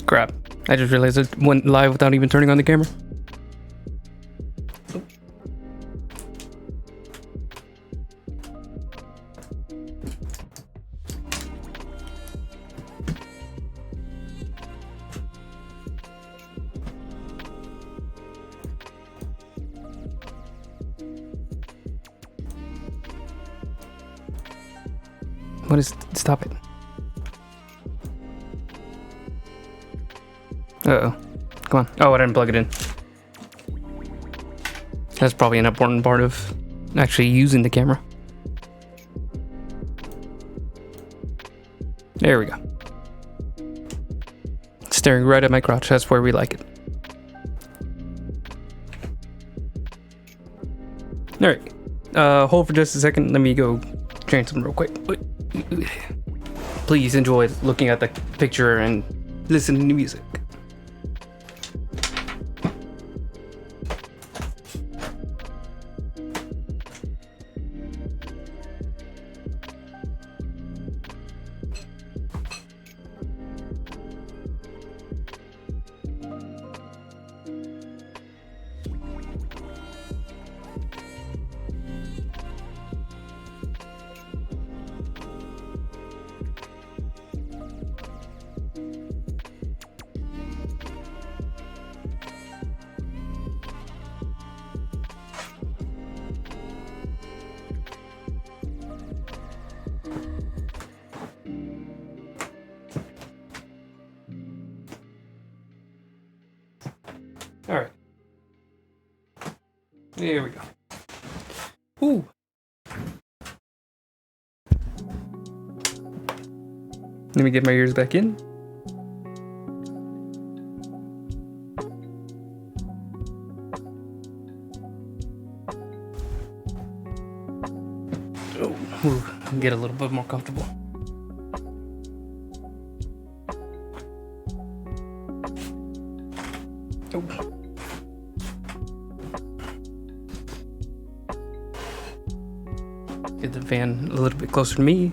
Crap. I just realized it went live without even turning on the camera. What is... Stop it. Uh-oh. Come on. Oh, I didn't plug it in. That's probably an important part of actually using the camera. There we go. Staring right at my crotch. That's where we like it. Alright. Hold for just a second. Let me go change something real quick. Please enjoy looking at the picture and listening to music. All right. There we go. Ooh. Let me get my ears back in. Oh, get a little bit more comfortable. Oh. Get the fan a little bit closer to me.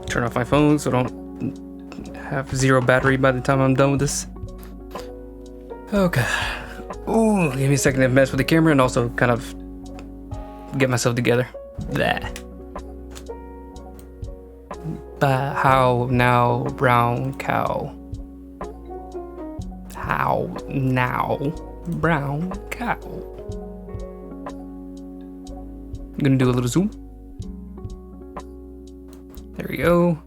Turn off my phone so I don't have zero battery by the time I'm done with this. Okay. Ooh, give me a second to mess with the camera and also kind of get myself together. Blah. How now, brown cow? How now, brown cow? I'm gonna do a little zoom. There we go.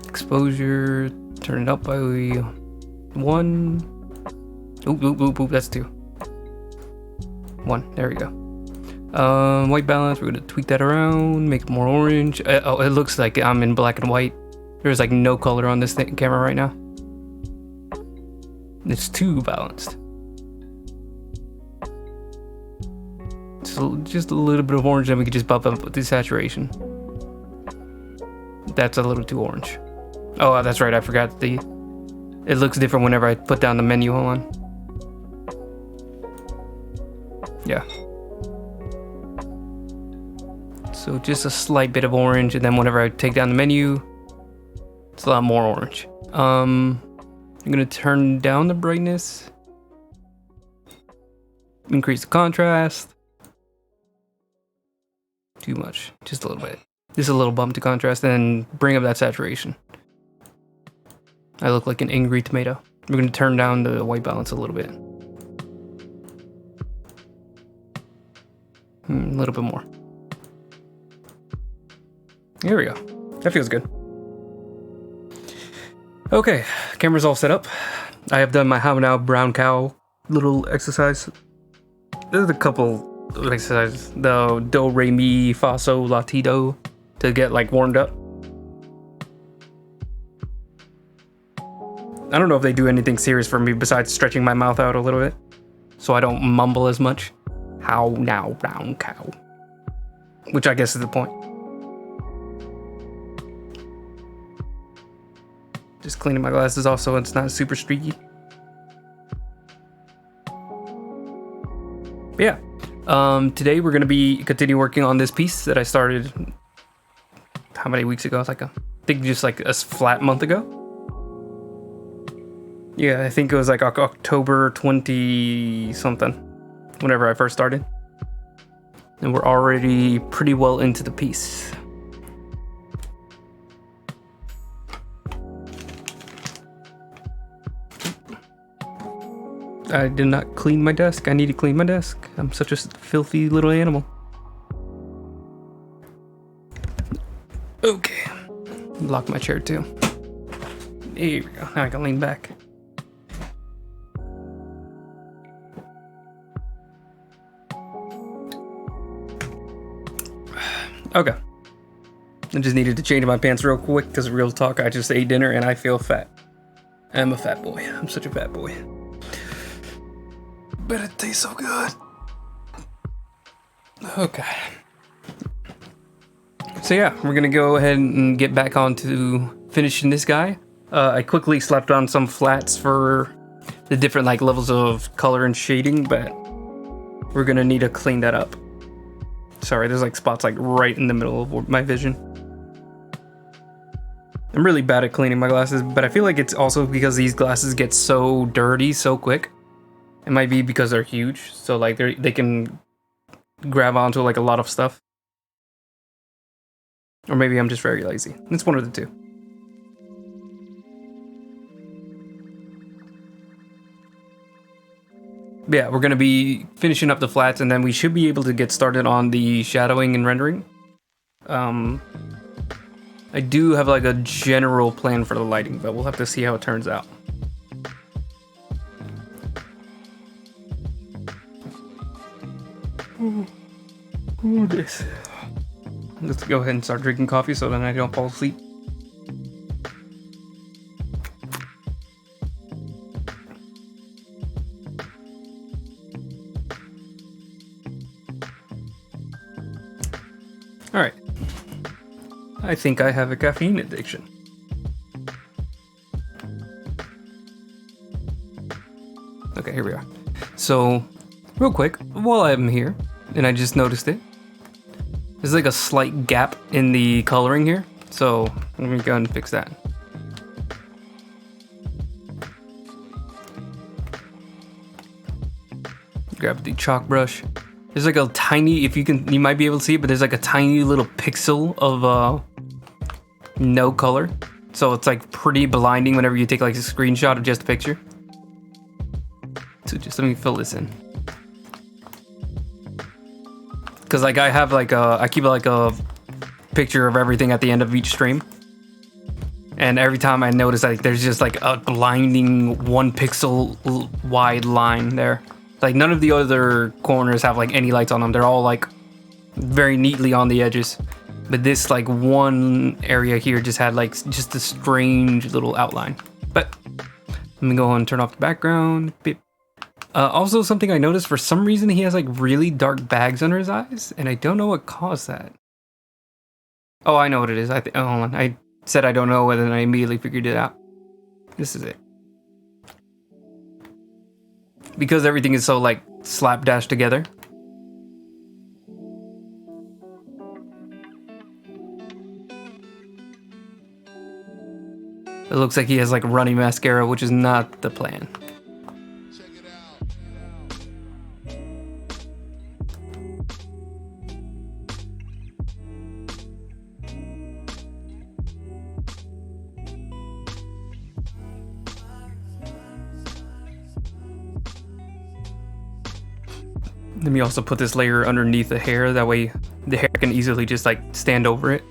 Exposure, turn it up by 1. Oop, that's 2. 1, there we go. White balance, we're gonna tweak that around, make it more orange. Oh, it looks like I'm in black and white. There's like no color on this camera right now. It's too balanced. So just a little bit of orange, then we can just bump up the saturation. That's a little too orange. Oh, that's right, I forgot it looks different whenever I put down the menu on. Yeah. So just a slight bit of orange, and then whenever I take down the menu, it's a lot more orange. I'm gonna turn down the brightness, increase the contrast. Too much, just a little bit. Just a little bump to contrast, and then bring up that saturation. I look like an angry tomato. We're gonna turn down the white balance a little bit. A little bit more. Here we go. That feels good. Okay, camera's all set up. I have done my how now brown cow little exercise. There's a couple of exercises. The do, re, mi, fa, sol, la, ti, do to get like warmed up. I don't know if they do anything serious for me besides stretching my mouth out a little bit so I don't mumble as much. How now, brown cow. Which I guess is the point. Just cleaning my glasses off so it's not super streaky. But yeah. Today we're going to continue working on this piece that I started how many weeks ago? It's like I think just like a flat month ago. Yeah, I think it was like October 20 something, whenever I first started. And we're already pretty well into the piece. I did not clean my desk. I need to clean my desk. I'm such a filthy little animal. Okay. Lock my chair too. There we go. Now I can lean back. Okay. I just needed to change my pants real quick because real talk, I just ate dinner and I feel fat. I'm a fat boy. I'm such a fat boy. But it tastes so good. Okay. So yeah, we're gonna go ahead and get back on to finishing this guy. I quickly slapped on some flats for the different like levels of color and shading, but we're gonna need to clean that up. Sorry, there's like spots like right in the middle of my vision. I'm really bad at cleaning my glasses, but I feel like it's also because these glasses get so dirty so quick. It might be because they're huge, so like they can grab onto like a lot of stuff. Or maybe I'm just very lazy. It's one of the two. But yeah, we're gonna be finishing up the flats, and then we should be able to get started on the shadowing and rendering. I do have like a general plan for the lighting, but we'll have to see how it turns out. This. Let's go ahead and start drinking coffee so then I don't fall asleep. Alright. I think I have a caffeine addiction. Okay, here we are. So, real quick, while I'm here, and I just noticed it, there's like a slight gap in the coloring here. So, let me go and fix that. Grab the chalk brush. There's like a tiny, you might be able to see it, but there's like a tiny little pixel of no color. So it's like pretty blinding whenever you take like a screenshot of just a picture. So just let me fill this in. Cause like I keep like a picture of everything at the end of each stream. And every time I notice like there's just like a blinding 1 pixel wide line there. Like none of the other corners have like any lights on them. They're all like very neatly on the edges. But this like one area here just had like just a strange little outline. But let me go and turn off the background. Also something I noticed, for some reason he has like really dark bags under his eyes, and I don't know what caused that. Oh, I know what it is. Hold on. I said I don't know, and then I immediately figured it out. This is it. Because everything is so like slapdash together. It looks like he has like runny mascara, which is not the plan. Let me also put this layer underneath the hair, that way the hair can easily just like stand over it.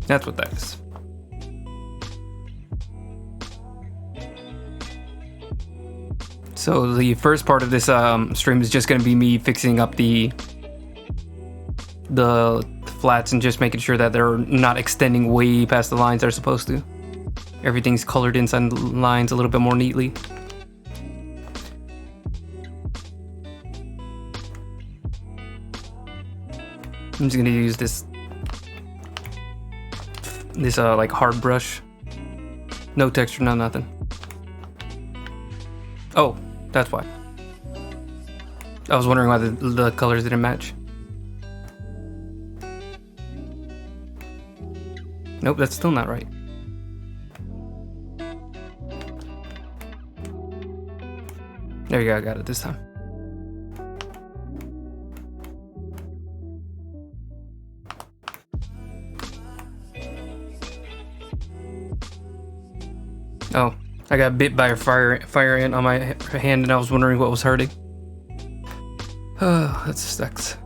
That's what that is. So the first part of this stream is just going to be me fixing up the flats and just making sure that they're not extending way past the lines they're supposed to. Everything's colored inside the lines a little bit more neatly. I'm just gonna use this like hard brush. No texture, no nothing. Oh, That's why. I was wondering why the colors didn't match. Nope, that's still not right. There you go, I got it this time. Oh, I got bit by a fire ant on my hand and I was wondering what was hurting. Oh, that sucks.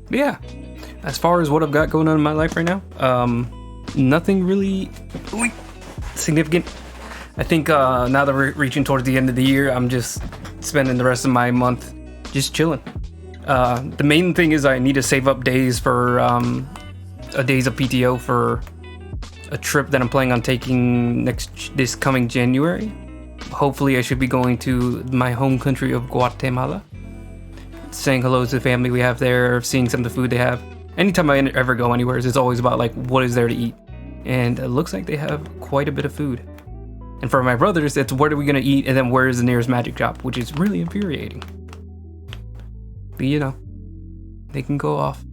But yeah, as far as what I've got going on in my life right now, nothing really significant. I think now that we're reaching towards the end of the year, I'm just spending the rest of my month just chilling. The main thing is I need to save up days for days of PTO for a trip that I'm planning on taking this coming January. Hopefully I should be going to my home country of Guatemala, saying hello to the family we have there, seeing some of the food they have. Anytime I ever go anywhere, it's always about like what is there to eat, and it looks like they have quite a bit of food. And for my brothers, it's what are we gonna eat, and then where is the nearest magic shop, which is really infuriating. But you know, they can go off.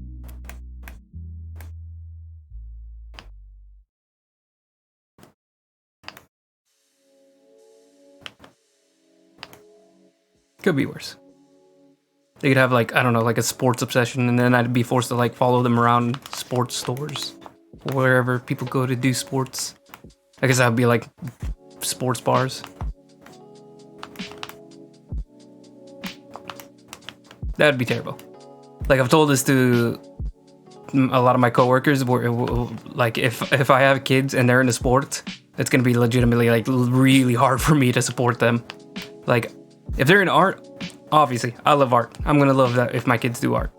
Could be worse. They could have like, I don't know, like a sports obsession, and then I'd be forced to like follow them around sports stores, wherever people go to do sports. I guess that would be like sports bars. That'd be terrible. Like I've told this to a lot of my coworkers, where like if I have kids and they're into sports, it's gonna be legitimately like really hard for me to support them. Like if they're in art, obviously I love art. I'm gonna love that if my kids do art.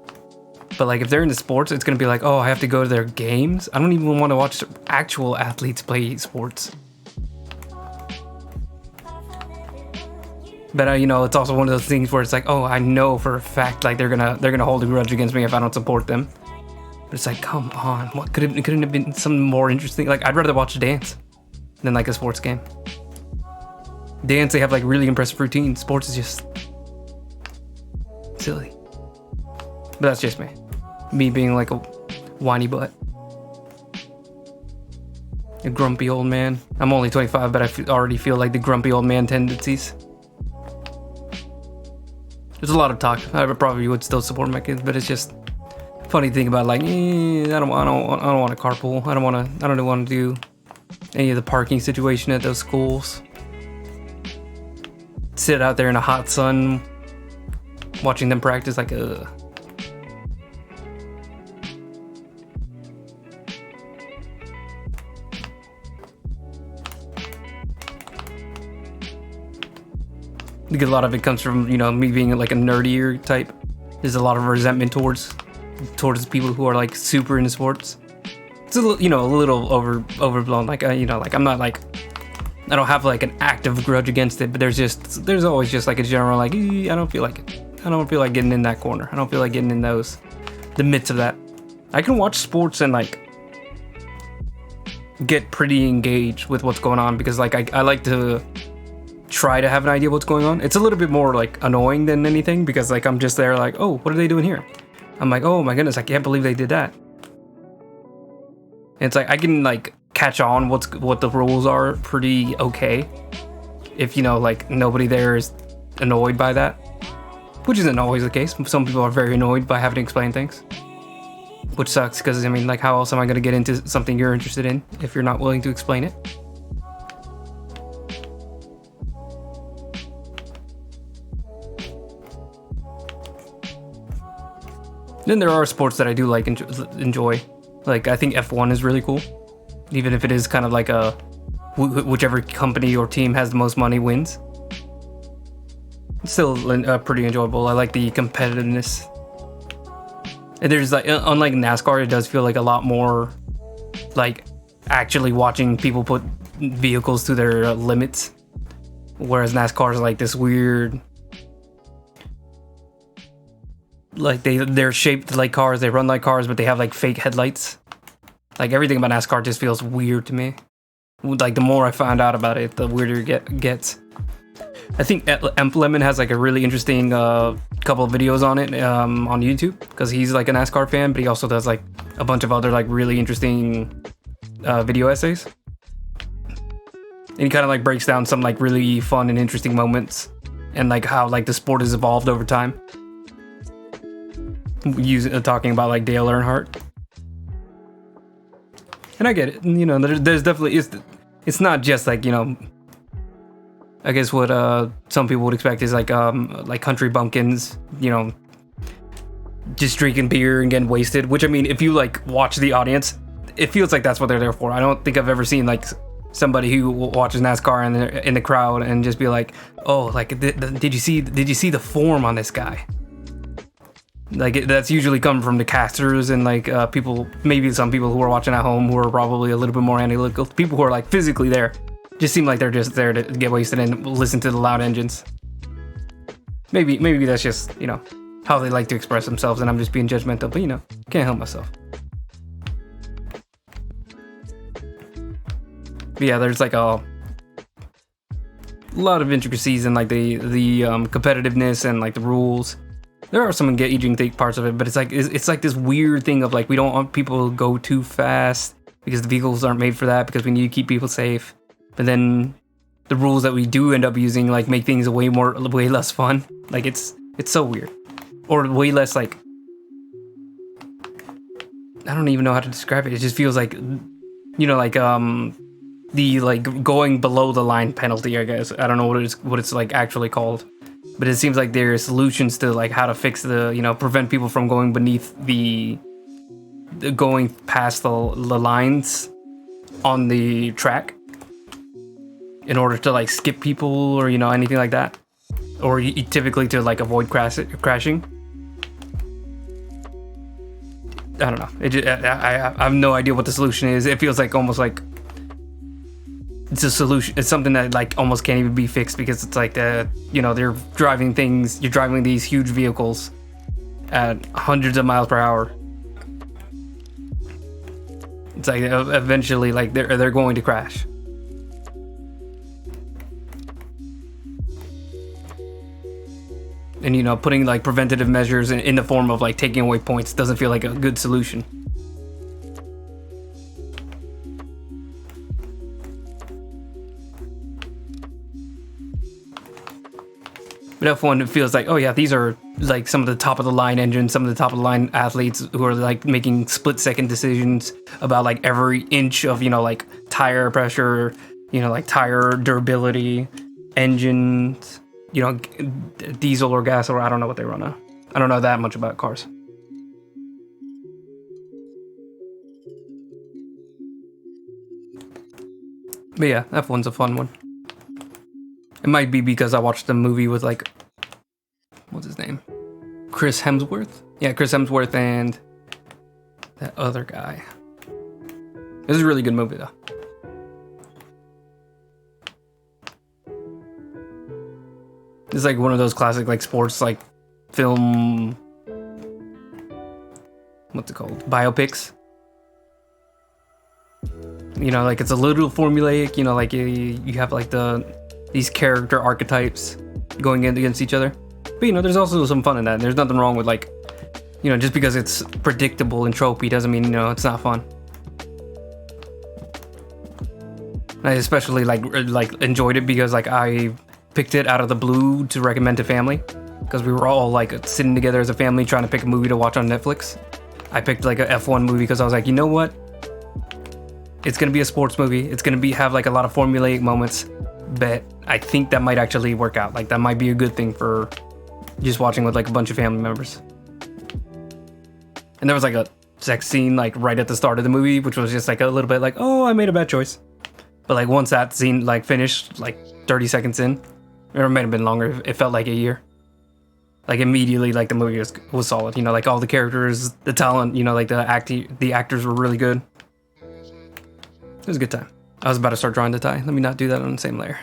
But like if they're into sports, it's gonna be like, oh, I have to go to their games. I don't even want to watch actual athletes play sports. But you know, it's also one of those things where it's like, oh, I know for a fact like they're gonna hold a grudge against me if I don't support them. But it's like, come on, what couldn't have been something more interesting? Like I'd rather watch a dance than like a sports game. Dance, they have like really impressive routines. Sports is just silly. But that's just me being like a whiny butt, a grumpy old man. I'm only 25, but I already feel like the grumpy old man tendencies. There's a lot of talk. I probably would still support my kids, but it's just funny thing about like, I don't want to carpool. I don't want to do any of the parking situation at those schools. Sit out there in a hot sun, watching them practice like You get a lot of it comes from, you know, me being like a nerdier type. There's a lot of resentment towards people who are like super into sports. It's a little overblown. Like you know, like I'm not like, I don't have like an active grudge against it, but there's always just like a general like, I don't feel like it. I don't feel like getting in that corner. I don't feel like getting in the midst of that. I can watch sports and like get pretty engaged with what's going on because like I like to try to have an idea what's going on. It's a little bit more like annoying than anything because like I'm just there like, oh, what are they doing here? I'm like, oh my goodness, I can't believe they did that. And it's like I can like catch on what the rules are pretty okay if, you know, like nobody there is annoyed by that, which isn't always the case. Some people are very annoyed by having to explain things, which sucks because I mean, like, how else am I going to get into something you're interested in if you're not willing to explain it? Then there are sports that I do like enjoy. Like I think F1 is really cool, even if it is kind of like a whichever company or team has the most money wins. It's still pretty enjoyable. I like the competitiveness. And there's like, unlike NASCAR, it does feel like a lot more like actually watching people put vehicles to their limits, whereas NASCAR is like this weird. Like they're shaped like cars, they run like cars, but they have like fake headlights. Like everything about NASCAR just feels weird to me. like the more I found out about it, the weirder it gets. I think Lemon has like a really interesting couple of videos on it on YouTube, because he's like a NASCAR fan, but he also does like a bunch of other like really interesting video essays. And he kind of like breaks down some like really fun and interesting moments, and like how like the sport has evolved over time. Talking about like Dale Earnhardt. And I get it, you know, there's definitely, it's not just like, you know, I guess what some people would expect is like country bumpkins, you know, just drinking beer and getting wasted, which, I mean, if you like watch the audience, it feels like that's what they're there for. I don't think I've ever seen like somebody who watches NASCAR in the crowd and just be like, oh, like did you see the form on this guy? Like that's usually coming from the casters and like people, maybe some people who are watching at home who are probably a little bit more analytical. People who are like physically there just seem like they're just there to get wasted and listen to the loud engines. Maybe that's just, you know, how they like to express themselves, and I'm just being judgmental, but you know, can't help myself. But yeah, there's like a lot of intricacies in like the competitiveness and like the rules. There are some engaging parts of it, but it's like this weird thing of like, we don't want people to go too fast because the vehicles aren't made for that, because we need to keep people safe. But then the rules that we do end up using like make things way less fun. Like it's so weird, or way less like, I don't even know how to describe it. It just feels like, you know, like the like going below the line penalty, I guess. I don't know what it's like actually called. But it seems like there are solutions to like how to fix the, you know, prevent people from going beneath going past the lines on the track in order to like skip people or, you know, anything like that. Or typically to like avoid crashing. I don't know. I have no idea what the solution is. It feels like almost like it's a solution. It's something that like almost can't even be fixed, because it's like you know, you're driving these huge vehicles at hundreds of miles per hour. It's like eventually like they're going to crash. And you know, putting like preventative measures in the form of like taking away points doesn't feel like a good solution. But F1, it feels like, oh yeah, these are like some of the top of the line engines, some of the top of the line athletes who are like making split second decisions about like every inch of, you know, like tire pressure, you know, like tire durability, engines, you know, diesel or gas, or I don't know what they run on. I don't know that much about cars. But yeah, F1's a fun one. It might be because I watched the movie with like, what's his name? Chris Hemsworth? Yeah, Chris Hemsworth and that other guy. This is a really good movie though. It's like one of those classic like sports like film, what's it called? Biopics. You know, like it's a little formulaic, you know, like you have like these character archetypes going against each other. But you know, there's also some fun in that. There's nothing wrong with like, you know, just because it's predictable and tropey doesn't mean, you know, it's not fun. I especially like enjoyed it because like I picked it out of the blue to recommend to family, because we were all like sitting together as a family trying to pick a movie to watch on Netflix. I picked like a F1 movie because I was like, you know what? It's gonna be a sports movie. It's gonna have like a lot of formulaic moments, but I think that might actually work out. Like that might be a good thing for just watching with like a bunch of family members. And there was like a sex scene like right at the start of the movie, which was just like a little bit like, oh, I made a bad choice. But like once that scene like finished, like 30 seconds in, or it might have been longer, it felt like a year. Like immediately, like the movie was solid. You know, like all the characters, the talent, you know, like the actors were really good. It was a good time. I was about to start drawing the tie. Let me not do that on the same layer.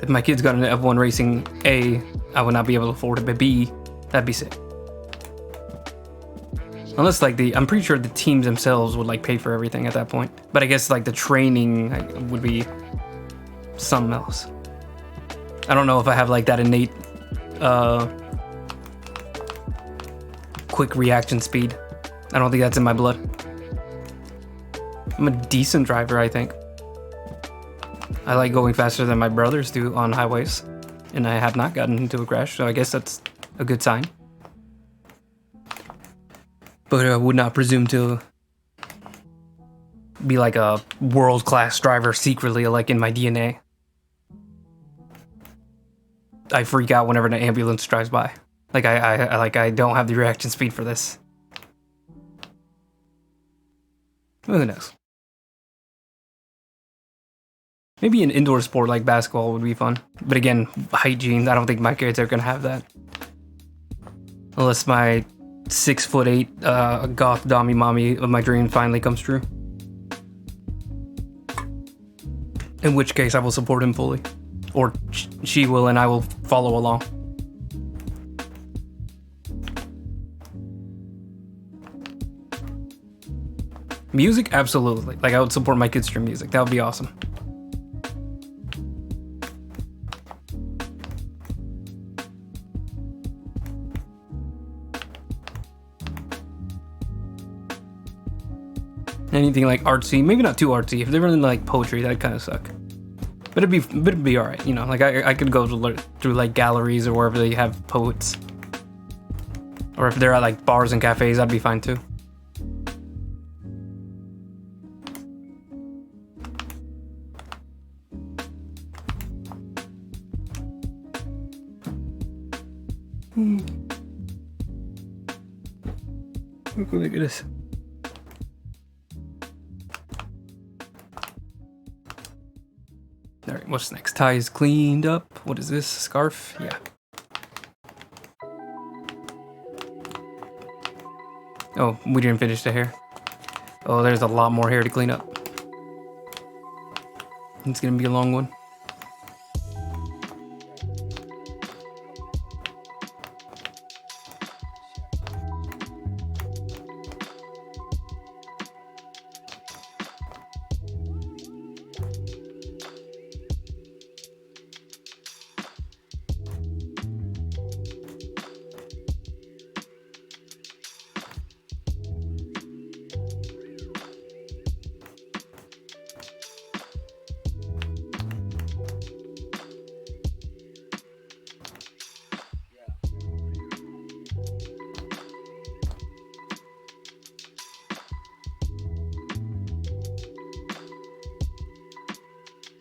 If my kids got into F1 racing A, I would not be able to afford it, but B, that'd be sick. Unless like I'm pretty sure the teams themselves would like pay for everything at that point. But I guess like the training would be something else. I don't know if I have like that innate quick reaction speed. I don't think that's in my blood. I'm a decent driver, I think. I like going faster than my brothers do on highways, and I have not gotten into a crash, so I guess that's a good sign. But I would not presume to be like a world-class driver secretly, like in my DNA. I freak out whenever an ambulance drives by. Like I don't have the reaction speed for this. Who knows? Maybe an indoor sport like basketball would be fun. But again, hygiene, I don't think my kids are gonna have that. Unless my 6'8" goth dommy mommy of my dream finally comes true. In which case I will support him fully. Or she will and I will follow along. Music? Absolutely. Like I would support my kids stream music. That would be awesome. Anything like artsy, maybe not too artsy. If they're really like poetry, that'd kind of suck. But it'd be all right, you know. Like I could go through like galleries or wherever they have poets, or if they're at like bars and cafes, that'd be fine too. Look at this. Alright, what's next? Tie is cleaned up. What is this? Scarf? Yeah. Oh, we didn't finish the hair. Oh, there's a lot more hair to clean up. It's gonna be a long one.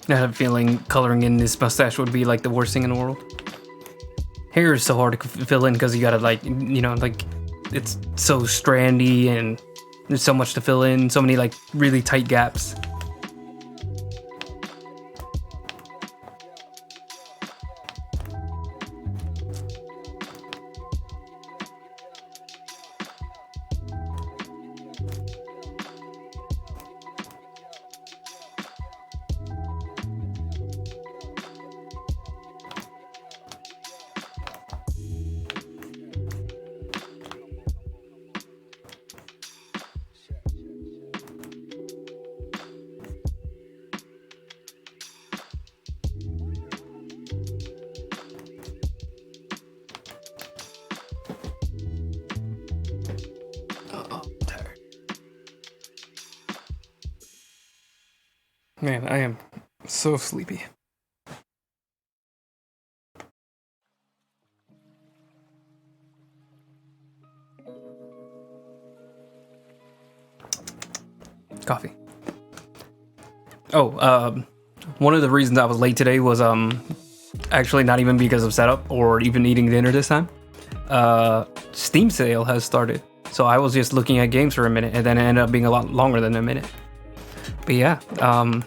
I have a feeling coloring in this mustache would be like the worst thing in the world. Hair is so hard to fill in because you gotta like, you know, like it's so strandy and there's so much to fill in, so many like really tight gaps. Man, I am so sleepy. Coffee. Oh, one of the reasons I was late today was actually not even because of setup or even eating dinner this time. Steam sale has started, so I was just looking at games for a minute, and then it ended up being a lot longer than a minute. But yeah, I'm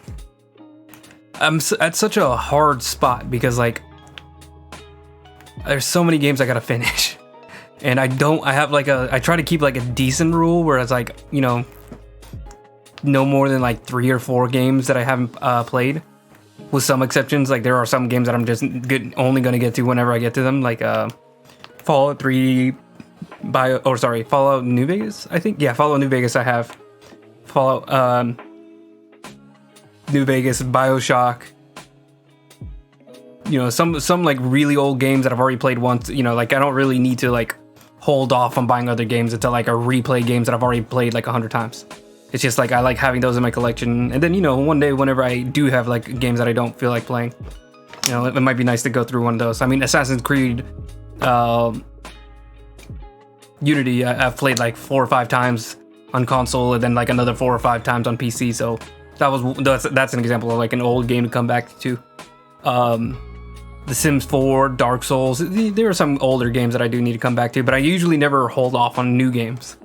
at such a hard spot because like there's so many games I gotta finish, and I try to keep like a decent rule where it's like, you know, no more than like 3 or 4 games that I haven't played. with some exceptions. Like there are some games that I'm just only gonna get to whenever I get to them, like Fallout 3, Fallout New Vegas. I think Fallout New Vegas. I have Fallout New Vegas, BioShock. You know, some like really old games that I've already played once. You know, like I don't really need to like hold off on buying other games until like I replay games that I've already played like 100 times. It's just like I like having those in my collection, and then you know one day whenever I do have like games that I don't feel like playing, you know, it might be nice to go through one of those. I mean, Assassin's Creed Unity, I've played like 4 or 5 times on console, and then like another 4 or 5 times on PC. So that's an example of like an old game to come back to. The Sims 4, Dark Souls. There are some older games that I do need to come back to, but I usually never hold off on new games.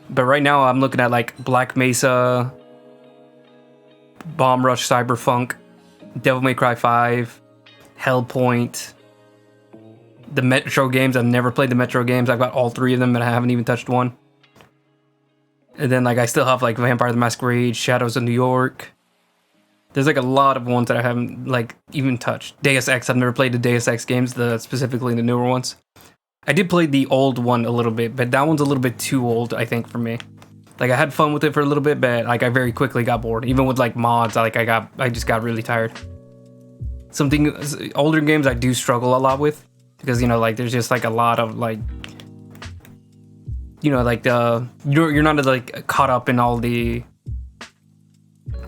But right now I'm looking at like Black Mesa, Bomb Rush Cyberpunk, Devil May Cry 5, Hellpoint, the Metro games. I've never played the Metro games. I've got all 3 of them, and I haven't even touched one. And then like I still have like Vampire the Masquerade, Shadows of New York. There's like a lot of ones that I haven't like even touched. Deus Ex, I've never played the Deus Ex games, specifically the newer ones. I did play the old one a little bit, but that one's a little bit too old, I think, for me. Like I had fun with it for a little bit, but like I very quickly got bored. Even with like mods, I just got really tired. Older games I do struggle a lot with, because you know like there's just like a lot of like, you know, like you're not like caught up in all the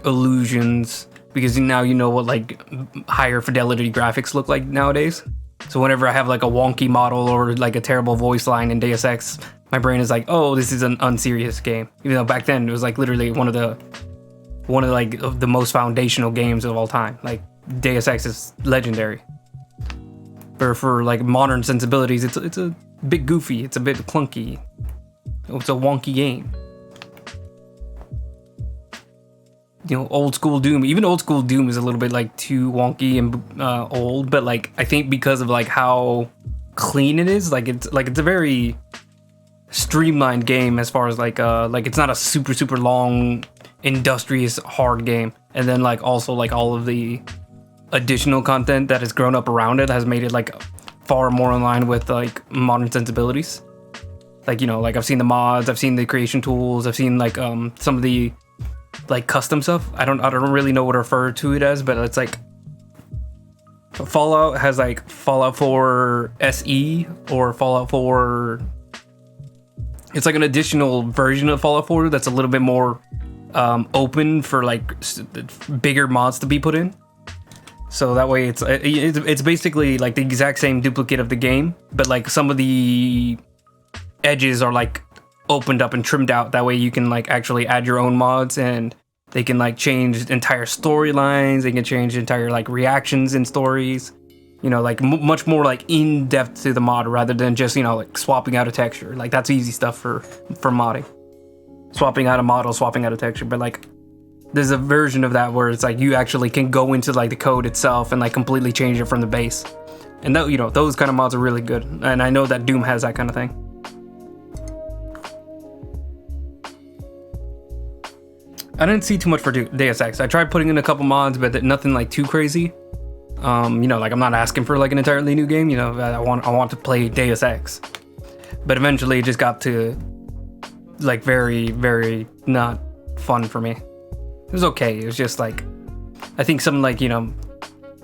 illusions, because now you know what like higher fidelity graphics look like nowadays. So whenever I have like a wonky model or like a terrible voice line in Deus Ex, my brain is like, oh, this is an unserious game. Even though back then it was like literally one of the most foundational games of all time. Like Deus Ex is legendary. For like modern sensibilities, it's a bit goofy, it's a bit clunky. It's a wonky game. You know, old school Doom. Even old school Doom is a little bit like too wonky and old, but like I think because of like how clean it is, like it's a very streamlined game as far as like it's not a super long, industrious, hard game. And then like also like all of the additional content that has grown up around it has made it like far more in line with like modern sensibilities. Like, you know, like I've seen the mods, I've seen the creation tools, I've seen like some of the like custom stuff. I don't really know what to refer to it as, but it's like Fallout has like Fallout 4 SE or Fallout 4. It's like an additional version of Fallout 4 that's a little bit more open for like bigger mods to be put in. So that way it's basically like the exact same duplicate of the game, but like some of the edges are like opened up and trimmed out. That way you can like actually add your own mods, and they can like change entire storylines. They can change entire like reactions in stories. You know, like much more like in depth to the mod rather than just, you know, like swapping out a texture. Like that's easy stuff for modding. Swapping out a model, swapping out a texture, but like there's a version of that where it's like you actually can go into like the code itself and like completely change it from the base. And that, you know, those kind of mods are really good. And I know that Doom has that kind of thing. I didn't see too much for Deus Ex. I tried putting in a couple mods, but nothing like too crazy. You know, like I'm not asking for like an entirely new game. You know, I want to play Deus Ex, but eventually it just got to like very, very not fun for me. It was okay. It was just like, I think some like, you know,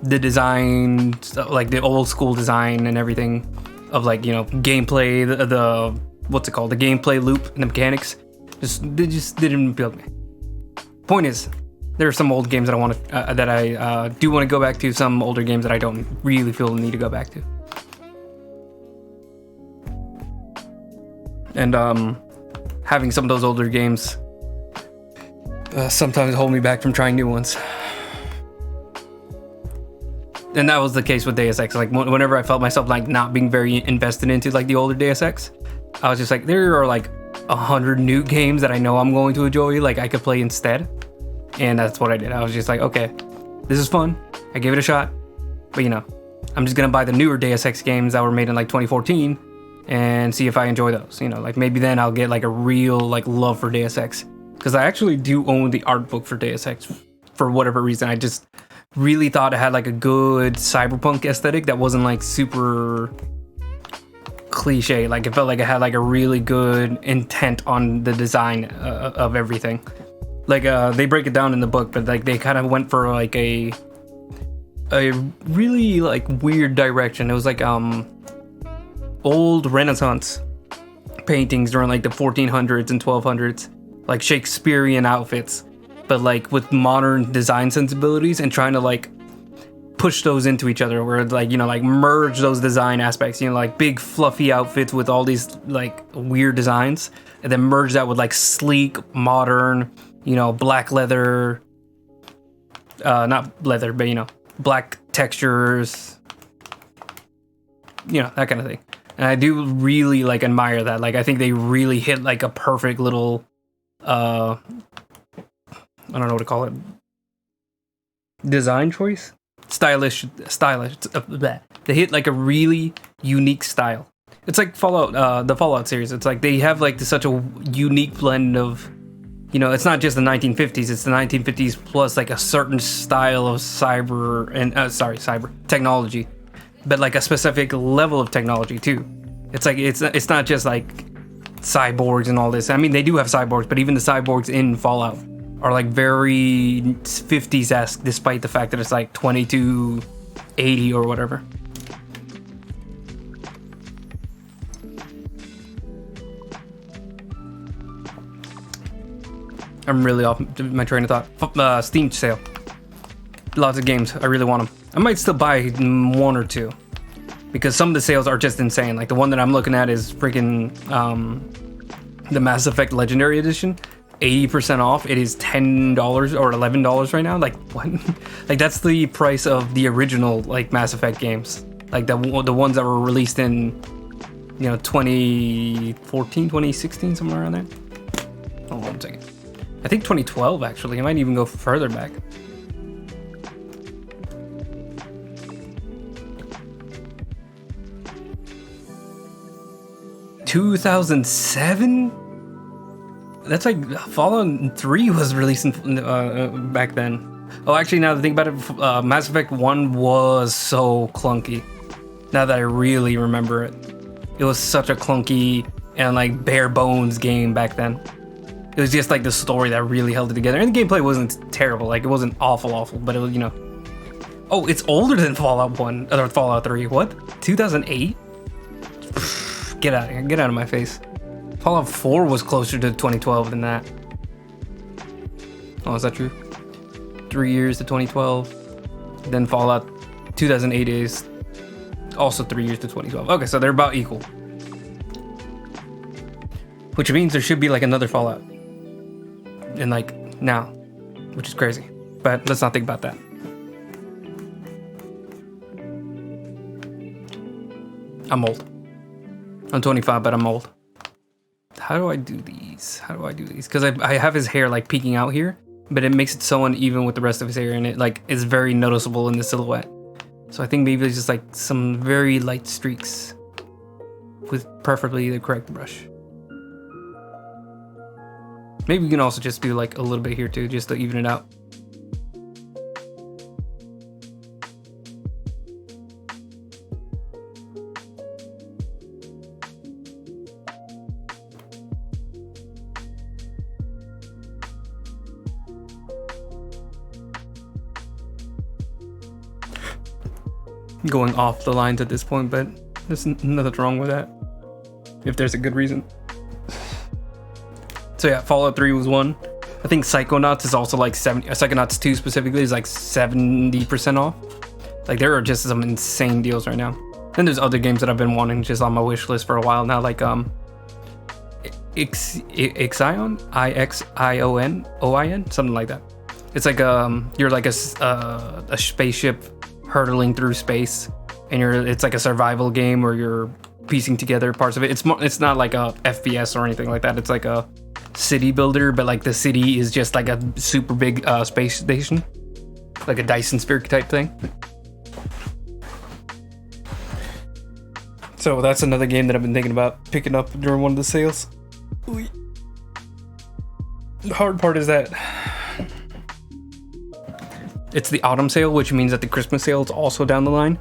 the design, like the old school design and everything of like, you know, gameplay, the what's it called, the gameplay loop and the mechanics, they just didn't appeal to me. Point is, there are some old games that I want to that I do want to go back to. Some older games that I don't really feel the need to go back to. And having some of those older games sometimes hold me back from trying new ones. And that was the case with Deus Ex. Like whenever I felt myself like not being very invested into like the older Deus Ex, I was just like, there are like 100 new games that I know I'm going to enjoy, like I could play instead. And that's what I did. I was just like, okay, this is fun. I gave it a shot. But you know, I'm just gonna buy the newer Deus Ex games that were made in like 2014 and see if I enjoy those. You know, like maybe then I'll get like a real like love for Deus Ex. Because I actually do own the art book for Deus Ex for whatever reason. I just really thought it had like a good cyberpunk aesthetic that wasn't like super cliche. Like it felt like it had like a really good intent on the design of everything. Like they break it down in the book, but like they kind of went for like a really like weird direction. It was like old Renaissance paintings during like the 1400s and 1200s, like Shakespearean outfits, but like with modern design sensibilities, and trying to like push those into each other, where like, you know, like merge those design aspects, you know, like big fluffy outfits with all these like weird designs, and then merge that with like sleek modern, you know, black leather, not leather, but you know, black textures, you know, that kind of thing. And I do really like admire that. Like I think they really hit like a perfect little I don't know what to call it, design choice, stylish. They hit like a really unique style. It's like Fallout, the Fallout series. It's like they have like such a unique blend of, you know, it's not just the 1950s, it's the 1950s plus like a certain style of cyber technology, but like a specific level of technology too. It's like it's not just like cyborgs and all this. I mean, they do have cyborgs, but even the cyborgs in Fallout are like very 50s-esque, despite the fact that it's like 2280 or whatever. I'm really off my train of thought. Steam sale. Lots of games. I really want them. I might still buy one or two, because some of the sales are just insane. Like the one that I'm looking at is freaking the Mass Effect Legendary Edition, 80% off. It is $10 or $11 right now. Like what? Like that's the price of the original like Mass Effect games, like the ones that were released in, you know, 2014, 2016, somewhere around there. Hold on 1 second. I think 2012 actually. I might even go further back. $2007? That's like Fallout 3 was released back then. Oh, actually, now that I think about it, Mass Effect 1 was so clunky. Now that I really remember it. It was such a clunky and like bare bones game back then. It was just like the story that really held it together. And the gameplay wasn't terrible. Like it wasn't awful, but it was, you know. Oh, it's older than Fallout 1 or Fallout 3. What? 2008? Get out of here. Get out of my face. Fallout 4 was closer to 2012 than that. Oh, is that true? 3 years to 2012. Then Fallout 2008 is also 3 years to 2012. Okay, so they're about equal. Which means there should be like another Fallout. And like now. Which is crazy. But let's not think about that. I'm old. I'm 25, but I'm old. How do I do these? Because I have his hair like peeking out here, but it makes it so uneven with the rest of his hair, and it like is very noticeable in the silhouette. So I think maybe it's just like some very light streaks with preferably the correct brush. Maybe we can also just do like a little bit here too, just to even it out. Going off the lines at this point, but there's nothing wrong with that, if there's a good reason. So yeah, Fallout 3 was one. I think Psychonauts is also like 70. Psychonauts 2 specifically is like 70% off. Like there are just some insane deals right now. Then there's other games that I've been wanting just on my wish list for a while now, like Ixion, Ixionoin, something like that. It's like you're like a spaceship hurtling through space, and it's like a survival game where you're piecing together parts of it. It's not like a FPS or anything like that. It's like a city builder, but like the city is just like a super big space station, like a Dyson sphere type thing. So that's another game that I've been thinking about picking up during one of the sales. The hard part is that It's the autumn sale, which means that the Christmas sale is also down the line,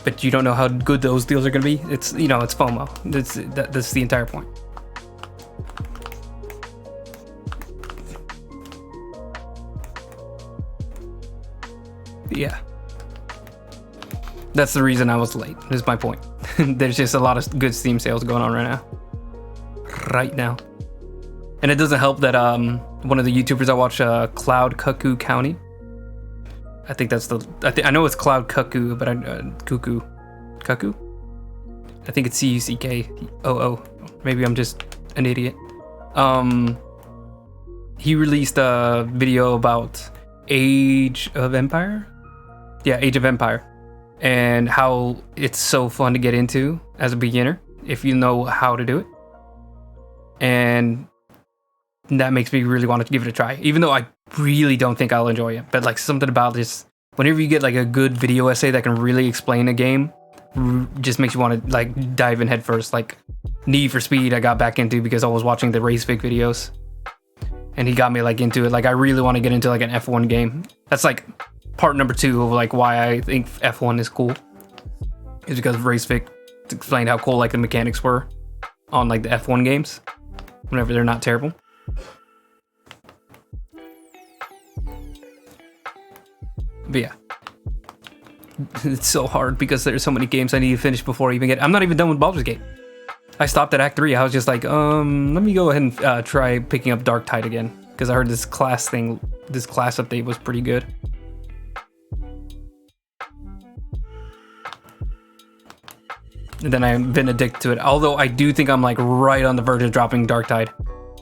but you don't know how good those deals are going to be. It's, you know, it's FOMO. That's the entire point. Yeah. That's the reason I was late, is my point. There's just a lot of good Steam sales going on right now. And it doesn't help that one of the YouTubers I watch, Cloud Cuckoo County. I think that's I know it's Cloud Cuckoo, but Cuckoo. I think it's CUCKOO. Maybe I'm just an idiot. He released a video about Age of Empire. Yeah, Age of Empire. And how it's so fun to get into as a beginner if you know how to do it. And that makes me really want to give it a try, even though I really don't think I'll enjoy it. But like something about this, whenever you get like a good video essay that can really explain a game, just makes you want to like dive in head first. Like Need for Speed, I got back into because I was watching the RaceFig videos, and he got me like into it. Like I really want to get into like an F1 game. That's like part number 2 of like why I think F1 is cool, is because RaceFig explained how cool like the mechanics were on like the F1 games whenever they're not terrible. But yeah, it's so hard because there's so many games I need to finish before I even get. I'm not even done with Baldur's Gate. I stopped at Act 3. I was just like, let me go ahead and try picking up Dark Tide again, because I heard this class update was pretty good. And then I've been addicted to it. Although I do think I'm like right on the verge of dropping Dark Tide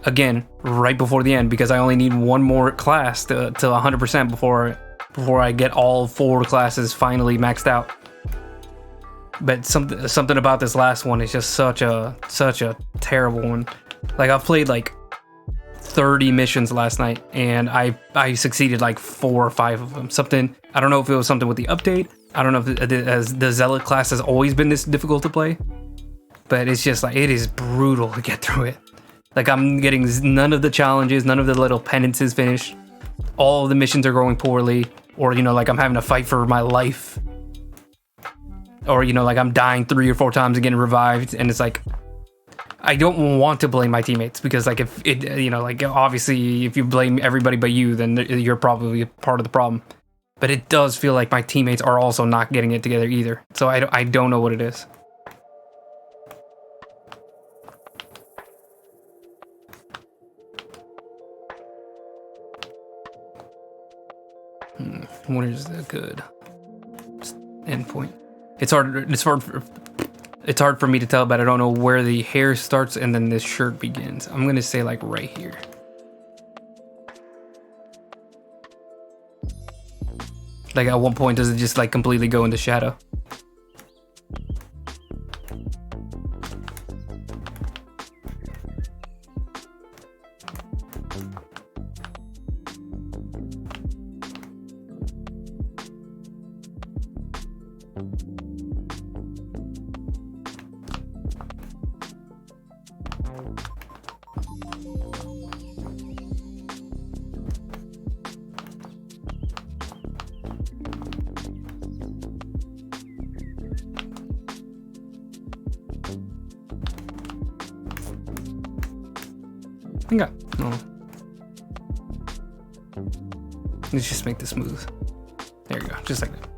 again, right before the end, because I only need one more class to 100% before I get all 4 classes finally maxed out. But something about this last one is just such a terrible one. Like I've played like 30 missions last night, and I succeeded like 4 or 5 of them. Something, I don't know if it was something with the update. I don't know if the Zealot class has always been this difficult to play, but it's just like, it is brutal to get through it. Like I'm getting none of the challenges, none of the little penances finished. All of the missions are going poorly, or, you know, like I'm having to fight for my life. Or, you know, like I'm dying 3 or 4 times and getting revived, and it's like, I don't want to blame my teammates, because like if it, you know, like obviously if you blame everybody but you, then you're probably part of the problem. But it does feel like my teammates are also not getting it together either. So I don't know what it is. What is the good endpoint? It's hard for me to tell, but I don't know where the hair starts and then this shirt begins. I'm gonna say like right here. Like at one point, does it just like completely go into shadow? Okay. No. Let's just make this smooth. There you go, just like that.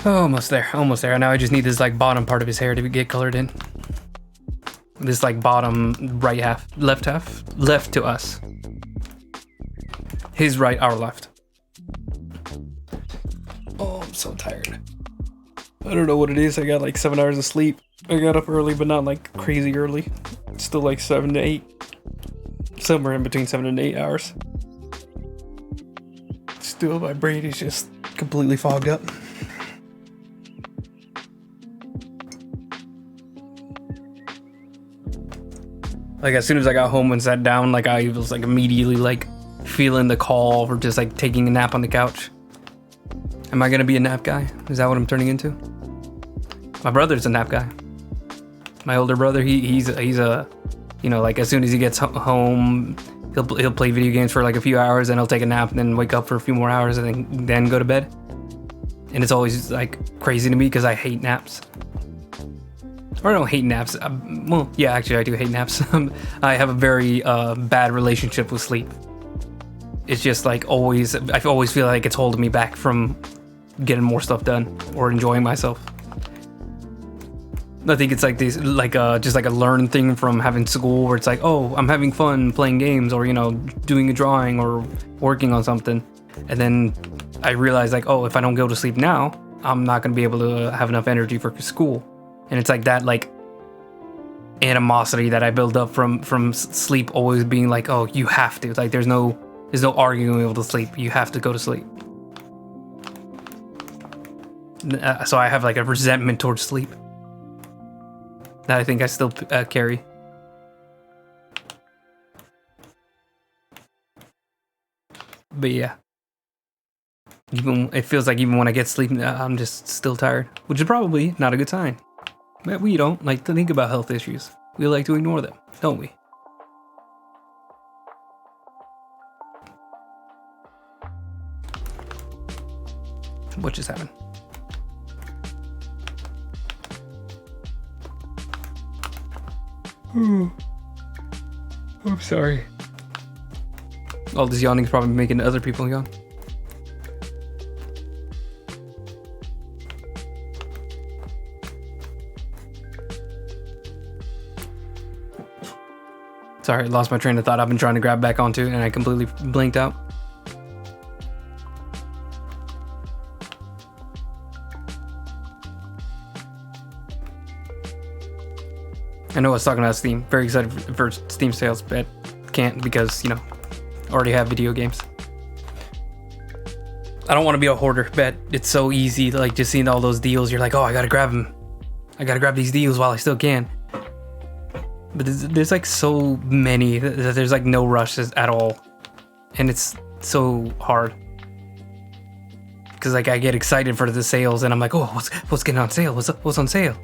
Oh, almost there. Now I just need this like bottom part of his hair to get colored in. This like bottom right half, left to us. His right, our left. Oh, I'm so tired. I don't know what it is. I got like 7 hours of sleep. I got up early, but not like crazy early. Still like 7 to 8. Somewhere in between 7 and 8 hours. Still, my brain is just completely fogged up. Like as soon as I got home and sat down, like I was like immediately like feeling the call for just like taking a nap on the couch. Am I gonna be a nap guy? Is that what I'm turning into? My brother's a nap guy. My older brother, he's a, you know, like as soon as he gets home He'll play video games for like a few hours, and he'll take a nap, and then wake up for a few more hours, and then go to bed. And it's always like crazy to me because I hate naps. Or I don't hate naps. Well, yeah, actually I do hate naps. I have a very bad relationship with sleep. It's just like I always feel like it's holding me back from getting more stuff done or enjoying myself. I think it's like this, just like a learned thing from having school, where it's like, oh, I'm having fun playing games, or doing a drawing or working on something, and then I realize like, oh, if I don't go to sleep now, I'm not gonna be able to have enough energy for school, and it's like that like animosity that I build up from sleep always being like, oh, you have to, like there's no arguing able to sleep, you have to go to sleep. So I have like a resentment towards sleep that I think I still carry. But yeah, it feels like even when I get sleep, I'm just still tired, which is probably not a good sign. But we don't like to think about health issues. We like to ignore them, don't we? What just happened? I'm sorry. All this yawning is probably making other people yawn. Sorry, I lost my train of thought. I've been trying to grab back onto and I completely blinked out. I know I was talking about Steam. Very excited for Steam sales, but can't because, already have video games. I don't want to be a hoarder, but it's so easy to like just seeing all those deals. You're like, oh, I gotta grab them. I gotta grab these deals while I still can. But there's like so many that there's like no rushes at all. And it's so hard. Because like I get excited for the sales and I'm like, oh, what's getting on sale? What's on sale?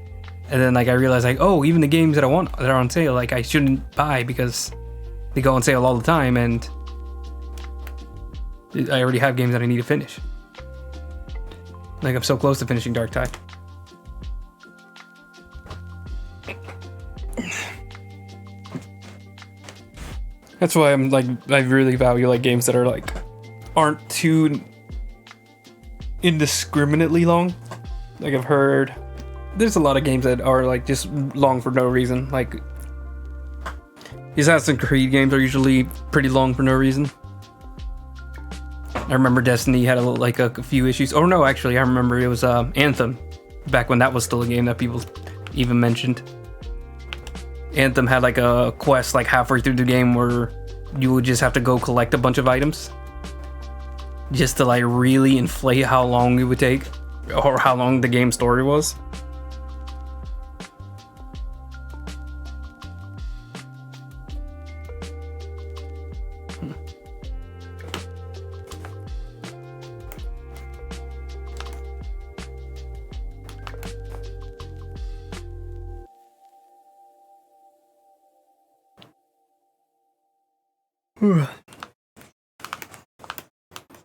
And then like I realize like, oh, even the games that I want that are on sale, like I shouldn't buy because they go on sale all the time and I already have games that I need to finish. Like I'm so close to finishing Dark Tide. That's why I'm like, I really value like games that are like, aren't too indiscriminately long. Like I've heard there's a lot of games that are like just long for no reason. Like Assassin's Creed games are usually pretty long for no reason. I remember Destiny had a few issues. Oh no, actually I remember it was Anthem, back when that was still a game that people even mentioned. Anthem had like a quest like halfway through the game where you would just have to go collect a bunch of items just to like really inflate how long it would take or how long the game story was.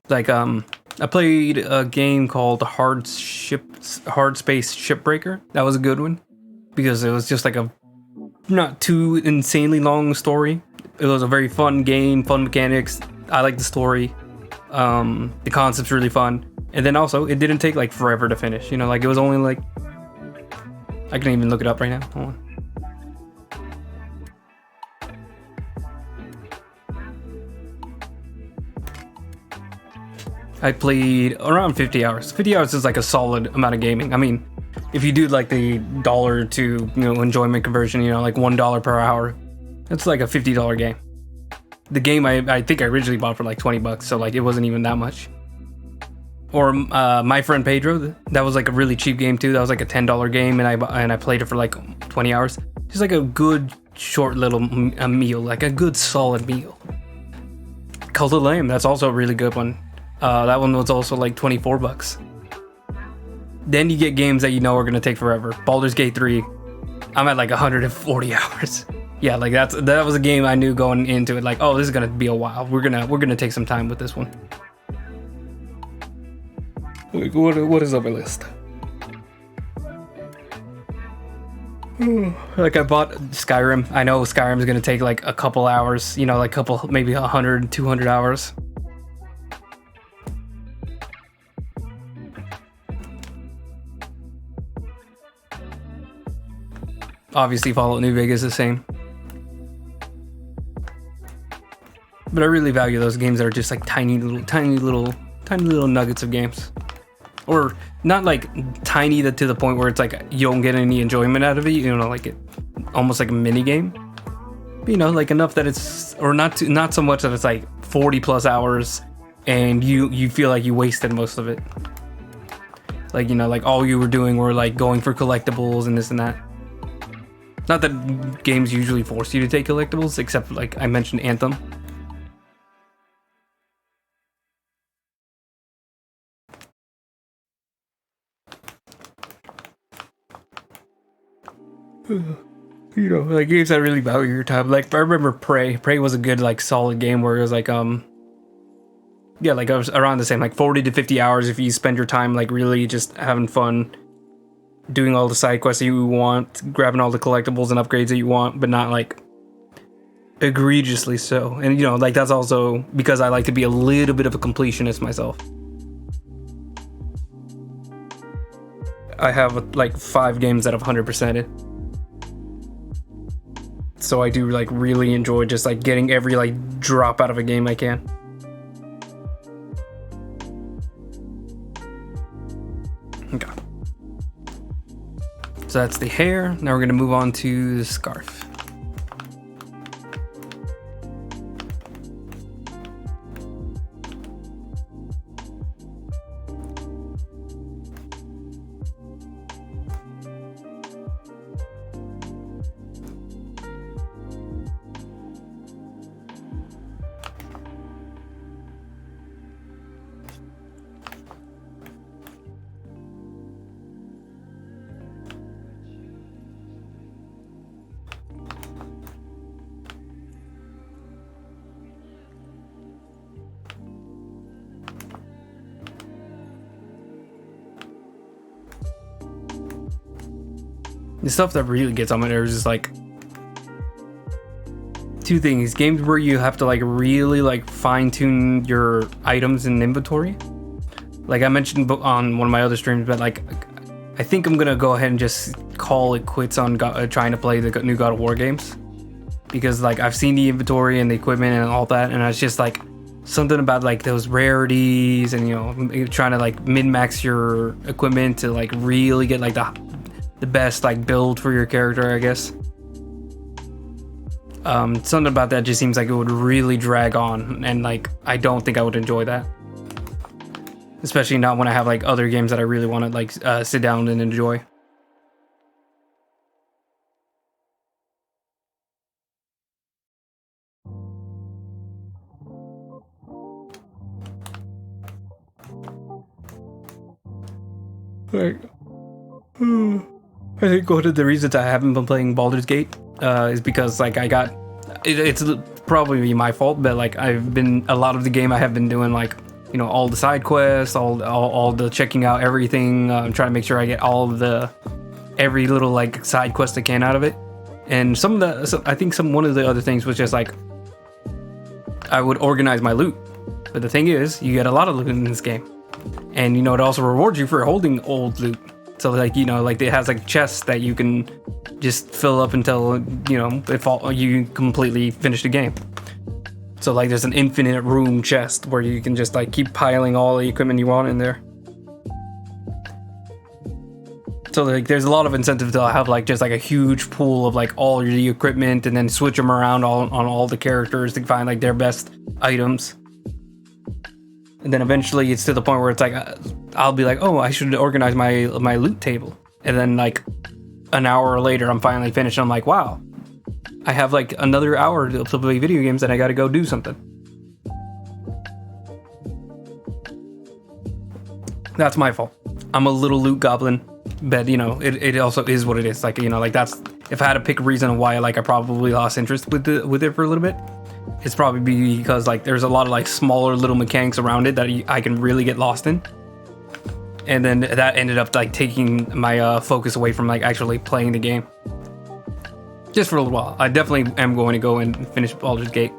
Like I played a game called Hard Space Shipbreaker. That was a good one because it was just like a not too insanely long story. It was a very fun game, fun mechanics. I like the story. The concept's really fun, and then also it didn't take like forever to finish. Like it was only like, I can even look it up right now. Hold on. I played around 50 hours. 50 hours is like a solid amount of gaming. I mean, if you do like the dollar to enjoyment conversion, like $1 per hour, that's like a $50 game. The game I think I originally bought for like $20, so like it wasn't even that much. Or My Friend Pedro, that was like a really cheap game too. That was like a $10 game, and I played it for like 20 hours. Just like a good short little meal, like a good solid meal. Cult of the Lamb, that's also a really good one. That one was also like $24. Then you get games that are gonna take forever. Baldur's Gate 3, I'm at like 140 hours. Yeah, like that was a game I knew going into it. Like, oh, this is gonna be a while. We're gonna take some time with this one. Like, what is on my list? Like, I bought Skyrim. I know Skyrim is gonna take like a couple hours. You know, like maybe 100, 200 hours. Obviously, Fallout New Vegas is the same. But I really value those games that are just like tiny little nuggets of games. Or not like tiny to the point where it's like you don't get any enjoyment out of it, you know, like it almost like a mini game. But, you know, like enough that it's, or not so much that it's like 40 plus hours and you feel like you wasted most of it. Like, you know, like all you were doing were like going for collectibles and this and that. Not that games usually force you to take collectibles, except like I mentioned Anthem. You know, like games that really value your time. Like I remember Prey. Prey was a good, like, solid game where it was like yeah, like I was around the same, like 40 to 50 hours if you spend your time like really just having fun, doing all the side quests that you want, grabbing all the collectibles and upgrades that you want, but not like egregiously so. And, you know, like that's also because I like to be a little bit of a completionist myself. I have like 5 games that have 100%ed. So I do like really enjoy just like getting every like drop out of a game I can. Okay. So that's the hair. Now we're gonna move on to the scarf. The stuff that really gets on my nerves is like 2 things. Games where you have to like really like fine tune your items in inventory. Like I mentioned on one of my other streams, but like I think I'm gonna go ahead and just call it quits on trying to play the new God of War games, because like I've seen the inventory and the equipment and all that, and it's just like something about like those rarities and, you know, trying to like min-max your equipment to like really get like the best like build for your character, I guess. Something about that just seems like it would really drag on, and like I don't think I would enjoy that, especially not when I have like other games that I really want to like sit down and enjoy. Like, I think one of the reasons I haven't been playing Baldur's Gate is because like it's probably my fault, but like a lot of the game I have been doing like, you know, all the side quests, all the checking out everything, trying to make sure I get every little like side quest I can out of it. And I think one of the other things was just like I would organize my loot, but the thing is you get a lot of loot in this game, and, you know, it also rewards you for holding old loot. So like, you know, like it has like chests that you can just fill up until, you know, you completely finish the game. So like there's an infinite room chest where you can just like keep piling all the equipment you want in there. So like there's a lot of incentive to have like just like a huge pool of like all the equipment, and then switch them around on all the characters to find like their best items. And then eventually it's to the point where it's like I'll be like, oh, I should organize my loot table. And then like an hour later, I'm finally finished. And I'm like, wow, I have like another hour to play video games, and I got to go do something. That's my fault. I'm a little loot goblin, but, you know, it also is what it is. Like, you know, like that's if I had to pick a reason why like I probably lost interest with it for a little bit, it's probably because like there's a lot of like smaller little mechanics around it that I can really get lost in. And then that ended up like taking my focus away from like actually playing the game. Just for a little while. I definitely am going to go and finish Baldur's Gate.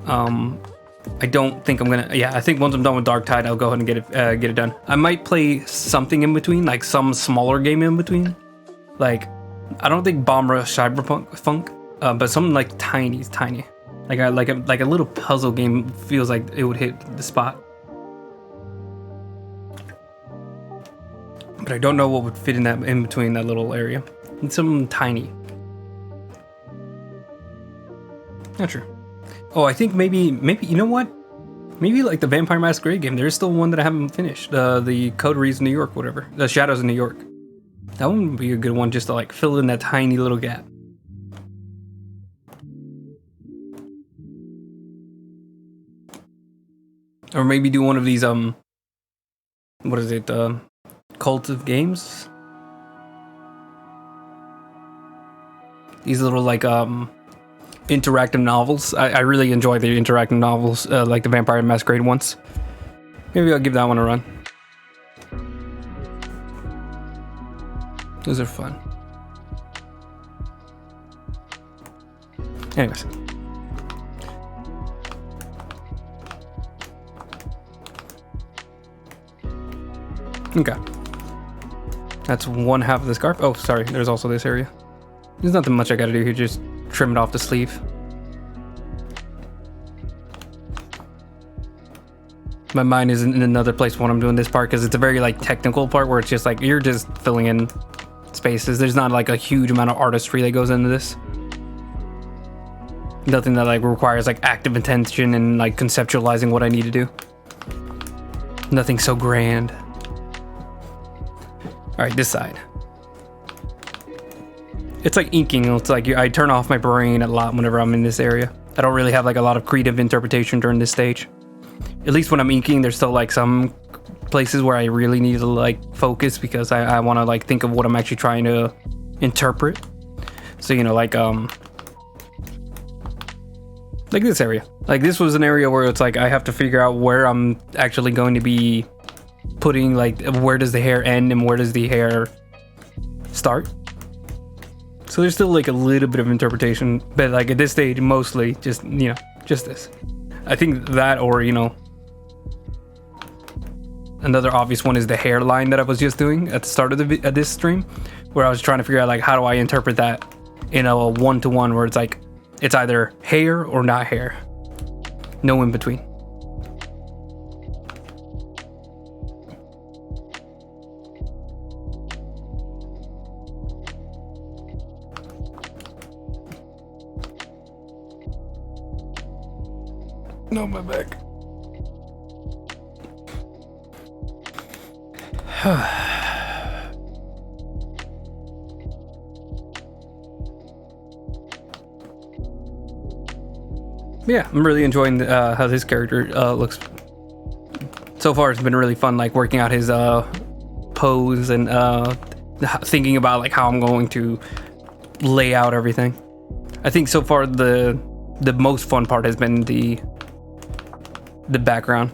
I don't think I'm gonna. Yeah, I think once I'm done with Darktide, I'll go ahead and get it done. I might play something in between, like some smaller game in between. Like, I don't think Bomb Rush Cyberpunk, but something like tiny, like a little puzzle game feels like it would hit the spot. But I don't know what would fit in between that little area. It's something tiny. Not sure. Oh, I think maybe you know what? Maybe like the Vampire Masquerade game. There's still one that I haven't finished. The Coteries New York, whatever. The Shadows of New York. That one would be a good one just to like fill in that tiny little gap. Or maybe do one of these what is it? Cult of games. These little like interactive novels. I really enjoy the interactive novels, like the Vampire Masquerade ones. Maybe I'll give that one a run. Those are fun. Anyways. Okay. That's one half of the scarf. Oh, sorry. There's also this area. There's nothing much I gotta do here. Just trim it off the sleeve. My mind is in another place when I'm doing this part because it's a very like technical part where it's just like you're just filling in spaces. There's not like a huge amount of artistry that goes into this. Nothing that like requires like active attention and like conceptualizing what I need to do. Nothing so grand. All right, this side. It's like inking. It's like I turn off my brain a lot whenever I'm in this area. I don't really have like a lot of creative interpretation during this stage. At least when I'm inking, there's still like some places where I really need to like focus because I want to like think of what I'm actually trying to interpret. So, you know, like this area. Like this was an area where it's like I have to figure out where I'm actually going to be putting, like, where does the hair end and where does the hair start. So there's still like a little bit of interpretation, but like at this stage mostly just, you know, just this. I think that, or, you know, another obvious one is the hairline that I was just doing at the start of this stream, where I was trying to figure out like how do I interpret that in a one-to-one where it's like it's either hair or not hair, no in between. No, my back. Yeah, I'm really enjoying how this character looks. So far, it's been really fun, like working out his pose and thinking about like how I'm going to lay out everything. I think so far the most fun part has been the background,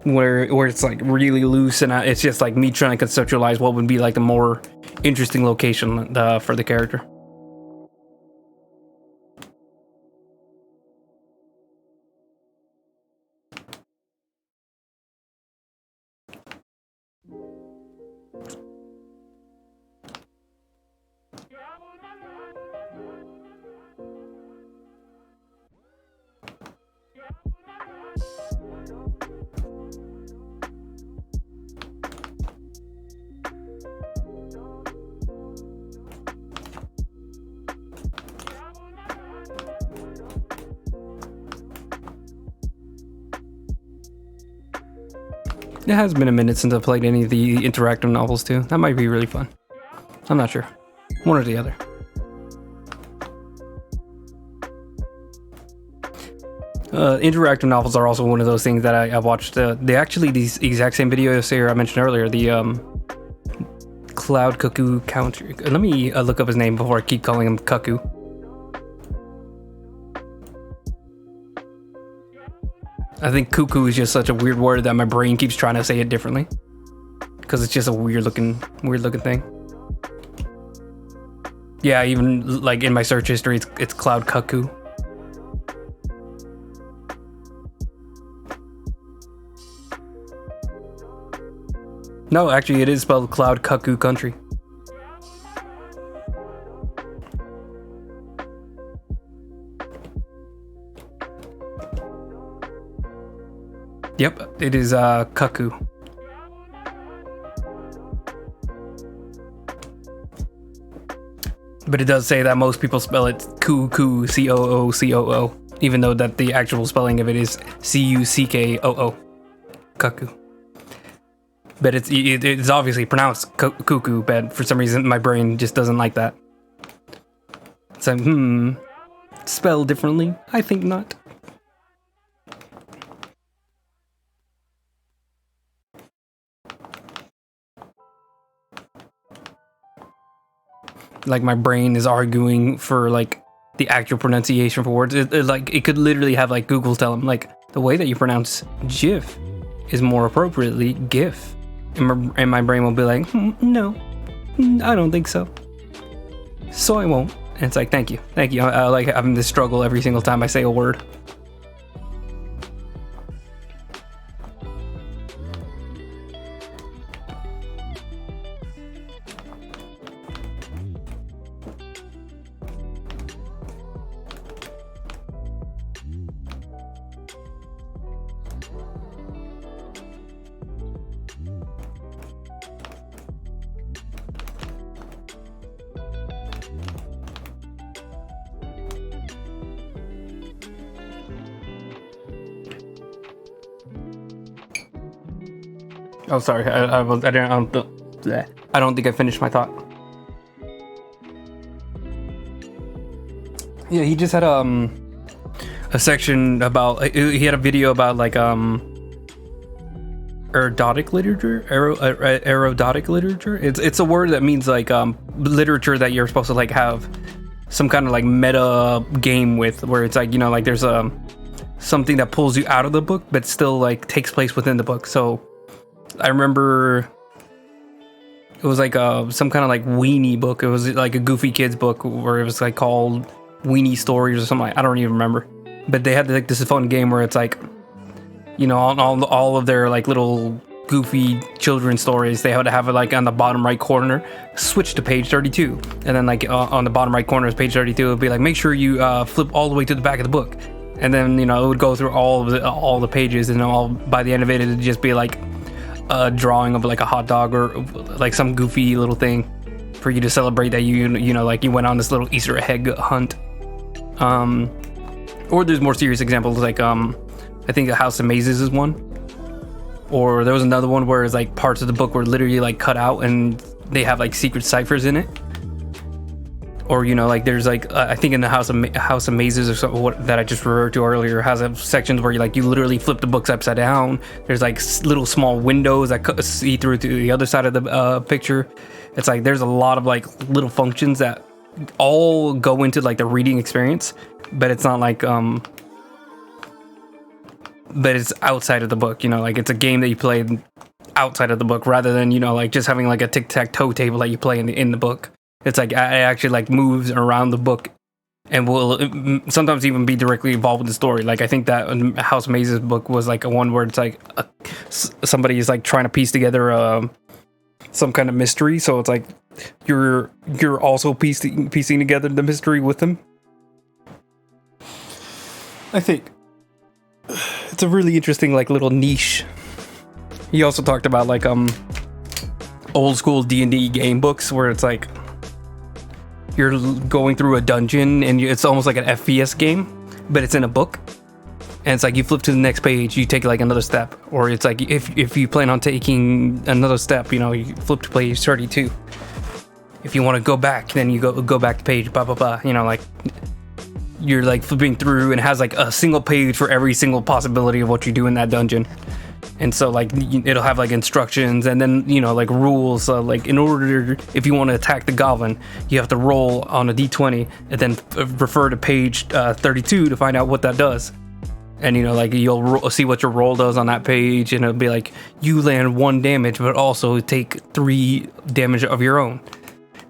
where it's like really loose and it's just like me trying to conceptualize what would be like the more interesting location for the character. It has been a minute since I played any of the interactive novels too. That might be really fun. I'm not sure. One or the other. Interactive novels are also one of those things that I've watched. They actually, these exact same videos here I mentioned earlier, the Cloud Cuckoo Country. Let me look up his name before I keep calling him Cuckoo. I think cuckoo is just such a weird word that my brain keeps trying to say it differently. Because it's just a weird looking thing. Yeah, even like in my search history, it's Cloud Cuckoo. No, actually, it is spelled Cloud Cuckoo Country. Yep, it is Cuckoo. But it does say that most people spell it Coo-Coo, C-O-O-C-O-O, even though that the actual spelling of it is C-U-C-K-O-O, Cuckoo. But it's obviously pronounced cuckoo, but for some reason my brain just doesn't like that. So, spell differently? I think not. Like my brain is arguing for like the actual pronunciation for words. It could literally have like Google tell them like the way that you pronounce GIF is more appropriately GIF, and my brain will be like, no, I don't think so. So I won't. And it's like, thank you. I like having this struggle every single time I say a word. Oh, sorry. I don't think I finished my thought. Yeah, he just had a section about. He had a video about like erotic literature. Erotic literature. It's a word that means like literature that you're supposed to like have some kind of like meta game with, where it's like, you know, like there's something that pulls you out of the book but still like takes place within the book. So I remember it was like some kind of like weenie book. It was like a Goofy Kids book where it was like called Weenie Stories or something. I don't even remember. But they had like this fun game where it's like, you know, all of their like little goofy children's stories, they had to have it like on the bottom right corner, switch to page 32, and then like on the bottom right corner of page 32, it would be like, make sure you flip all the way to the back of the book, and then, you know, it would go through all the pages, and all by the end of it, it'd just be like a drawing of like a hot dog or like some goofy little thing for you to celebrate that you know, like you went on this little Easter egg hunt. Or there's more serious examples like I think the House of Mazes is one. Or there was another one where it's like parts of the book were literally like cut out and they have like secret ciphers in it. Or, you know, like there's like I think in the House of Mazes or something that I just referred to earlier has sections where you literally flip the books upside down. There's like little small windows that see through to the other side of the picture. It's like there's a lot of like little functions that all go into like the reading experience, but it's not like but it's outside of the book, you know, like it's a game that you play outside of the book rather than, you know, like just having like a tic-tac-toe table that you play in the book. It's like it actually like moves around the book and will sometimes even be directly involved with the story. Like I think that House of Mazes book was like a one where it's like somebody is like trying to piece together some kind of mystery. So it's like you're also piecing together the mystery with them. I think it's a really interesting like little niche. He also talked about like old school D&D game books where it's like you're going through a dungeon and it's almost like an FPS game, but it's in a book. And it's like you flip to the next page, you take like another step. Or it's like if you plan on taking another step, you know, you flip to page 32. If you want to go back, then you go back to page blah blah blah. You know, like you're like flipping through and it has like a single page for every single possibility of what you do in that dungeon. And so like it'll have like instructions and then, you know, like rules. Like in order, if you want to attack the goblin, you have to roll on a d20 and then refer to page 32 to find out what that does. And, you know, like you'll see what your roll does on that page, and it'll be like you land 1 damage, but also take 3 damage of your own.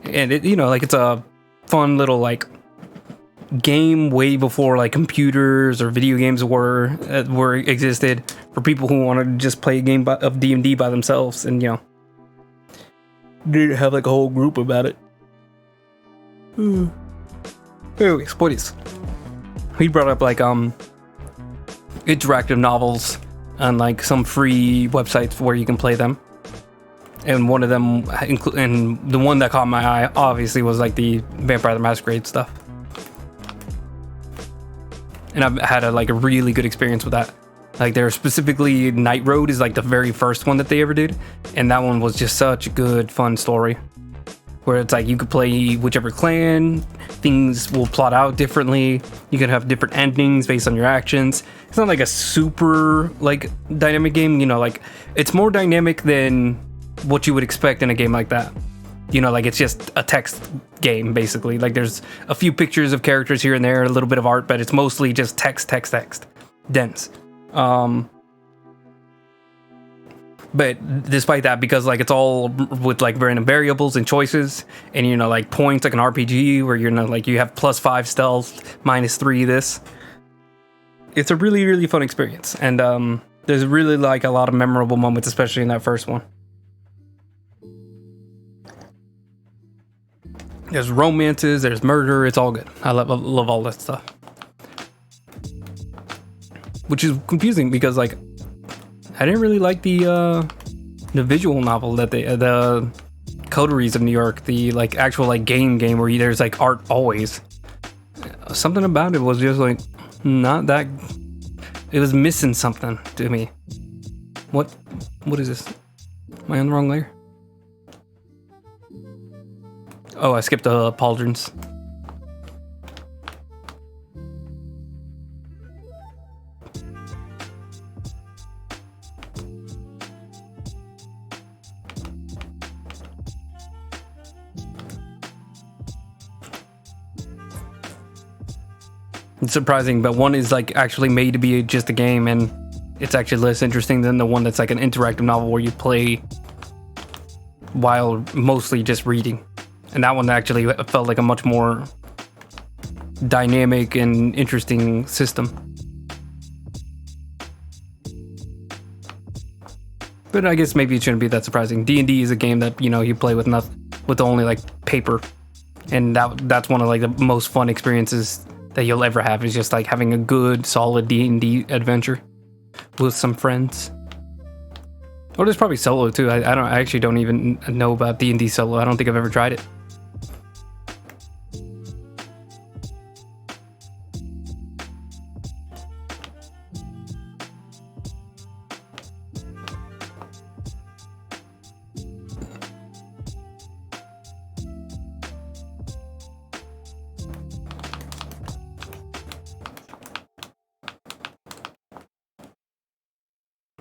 And it, you know, like it's a fun little like game way before like computers or video games were existed, for people who wanted to just play a game of D&D by themselves, and, you know, didn't have like a whole group about it. Anyways, boys, he brought up like interactive novels on like some free websites where you can play them, and one of them and the one that caught my eye obviously was like the Vampire the Masquerade stuff. And I've had a really good experience with that. Like, there specifically Night Road is like the very first one that they ever did, and that one was just such a good, fun story, where it's like you could play whichever clan, things will plot out differently, you can have different endings based on your actions. It's not like a super like dynamic game, you know, like it's more dynamic than what you would expect in a game like that. You know, like it's just a text game, basically. Like there's a few pictures of characters here and there, a little bit of art, but it's mostly just text. Dense. But despite that, because like it's all with like random variables and choices, and, you know, like points, like an RPG where you're not like you have +5 stealth, -3 this. It's a really, really fun experience. And there's really like a lot of memorable moments, especially in that first one. There's romances, there's murder, it's all good. I love all that stuff. Which is confusing because like I didn't really like the visual novel that the Coteries of New York, the like actual like game where there's like art always. Something about it was just like not that. It was missing something to me. What is this? Am I on the wrong layer? Oh, I skipped the pauldrons. It's surprising, but one is like actually made to be just a game, and it's actually less interesting than the one that's like an interactive novel where you play while mostly just reading. And that one actually felt like a much more dynamic and interesting system. But I guess maybe it shouldn't be that surprising. D&D is a game that, you know, you play with only like paper, and that's one of like the most fun experiences that you'll ever have, is just like having a good, solid D&D adventure with some friends. Or there's probably solo too. I actually don't even know about D&D solo. I don't think I've ever tried it.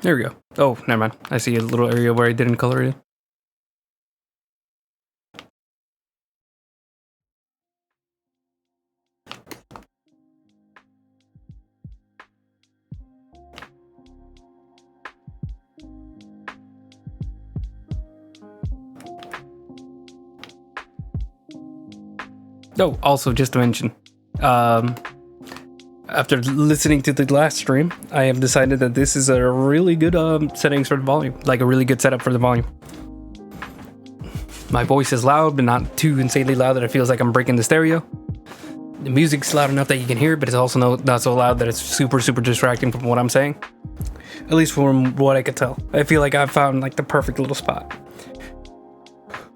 There we go. Oh, never mind. I see a little area where I didn't color it in. Oh, also just to mention, after listening to the last stream, I have decided that this is a really good settings for the volume, like a really good setup for the volume. My voice is loud, but not too insanely loud that it feels like I'm breaking the stereo. The music's loud enough that you can hear it, but it's also not so loud that it's super, super distracting from what I'm saying. At least from what I could tell. I feel like I've found like the perfect little spot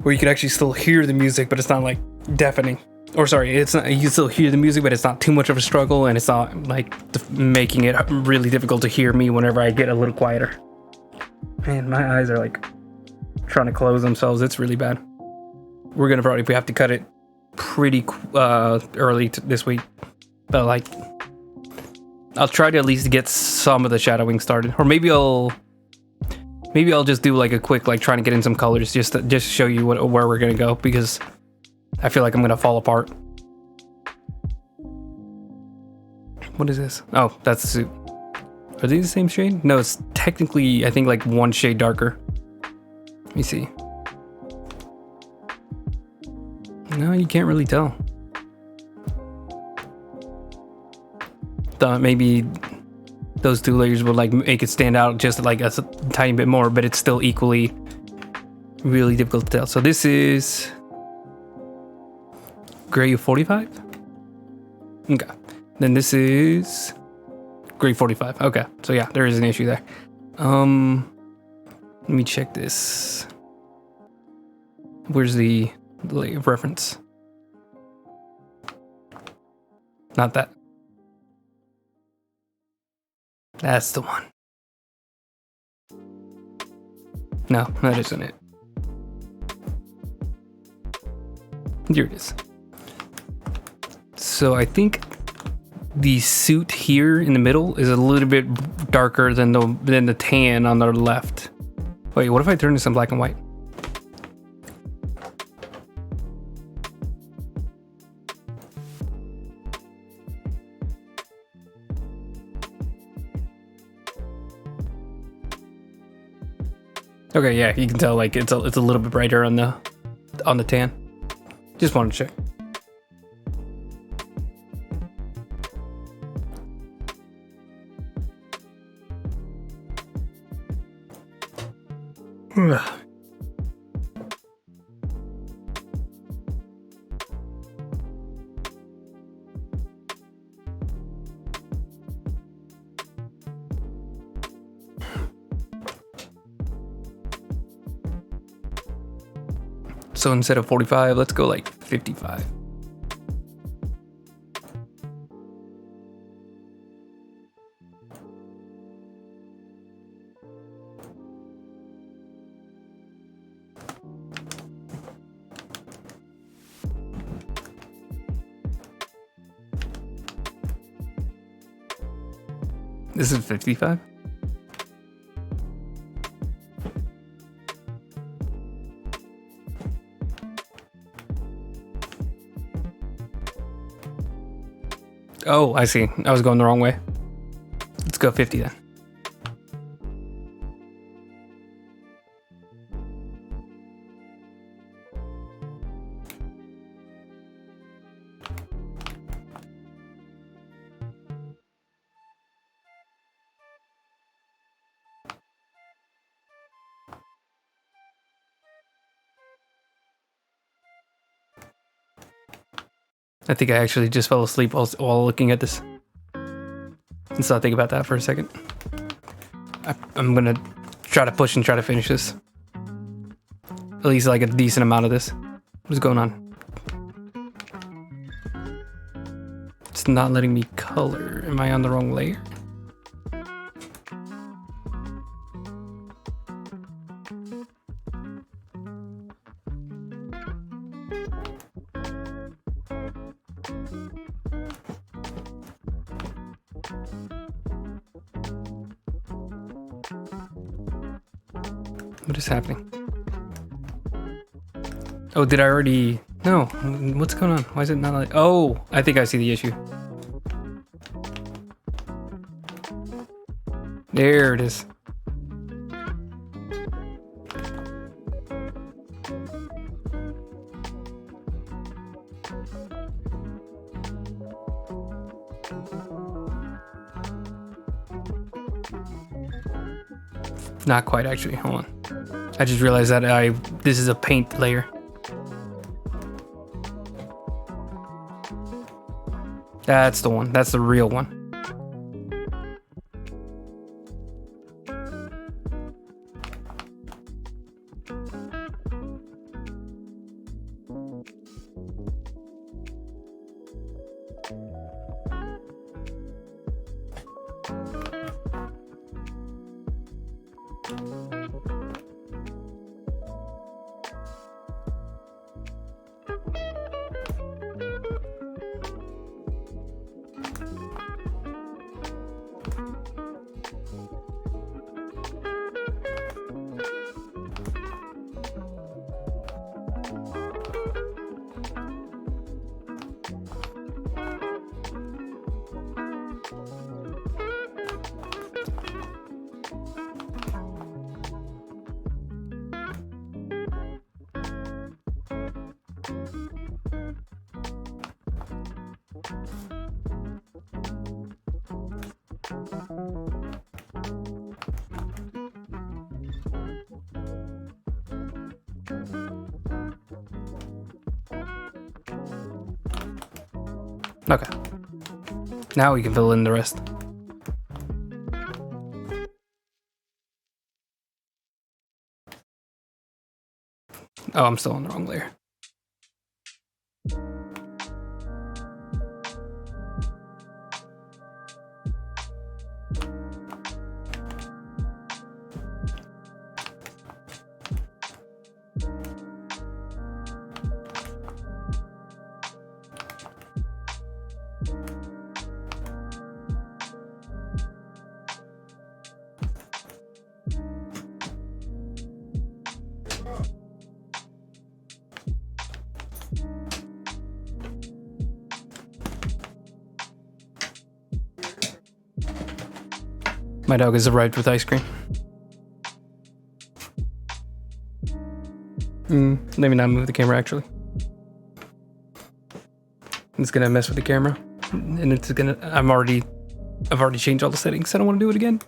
where you can actually still hear the music, but it's not like deafening. Or sorry, it's not. You still hear the music, but it's not too much of a struggle, and it's not like making it really difficult to hear me whenever I get a little quieter. Man, my eyes are like trying to close themselves. It's really bad. We're gonna probably have to cut it pretty early this week, but like I'll try to at least get some of the shadowing started, or maybe I'll Maybe I'll just do like a quick, like trying to get in some colors just to show you where we're gonna go, because I feel like I'm gonna fall apart. What is this? Oh, that's the suit. Are these the same shade? No, it's technically, I think, like one shade darker. Let me see. No, you can't really tell. Thought maybe those two layers would like make it stand out just like a tiny bit more, but it's still equally really difficult to tell. So this is gray 45. Okay. Then this is gray 45. Okay. So yeah, there is an issue there. Let me check this. Where's the layer of reference? Not that. That's the one. No, that isn't it. Here it is. So I think the suit here in the middle is a little bit darker than the tan on the left. Wait, what if I turn this in black and white? Okay, yeah, you can tell like it's a little bit brighter on the tan. Just wanted to check. So instead of 45, let's go like 55. This is 55? Oh, I see. I was going the wrong way. Let's go 50 then. I think I actually just fell asleep while looking at this. Let's not think about that for a second. I'm gonna try to push and try to finish this. At least like a decent amount of this. What is going on? It's not letting me color. Am I on the wrong layer? What is happening? Oh, did I already? No. What's going on? Why is it not like? Oh, I think I see the issue. There it is. Not quite, actually. Hold on. I just realized that this is a paint layer. That's the one. That's the real one. Okay. Now we can fill in the rest. Oh, I'm still on the wrong layer. My dog has arrived with ice cream. Maybe not move the camera actually. It's gonna mess with the camera, and it's gonna. I've already changed all the settings. I don't want to do it again.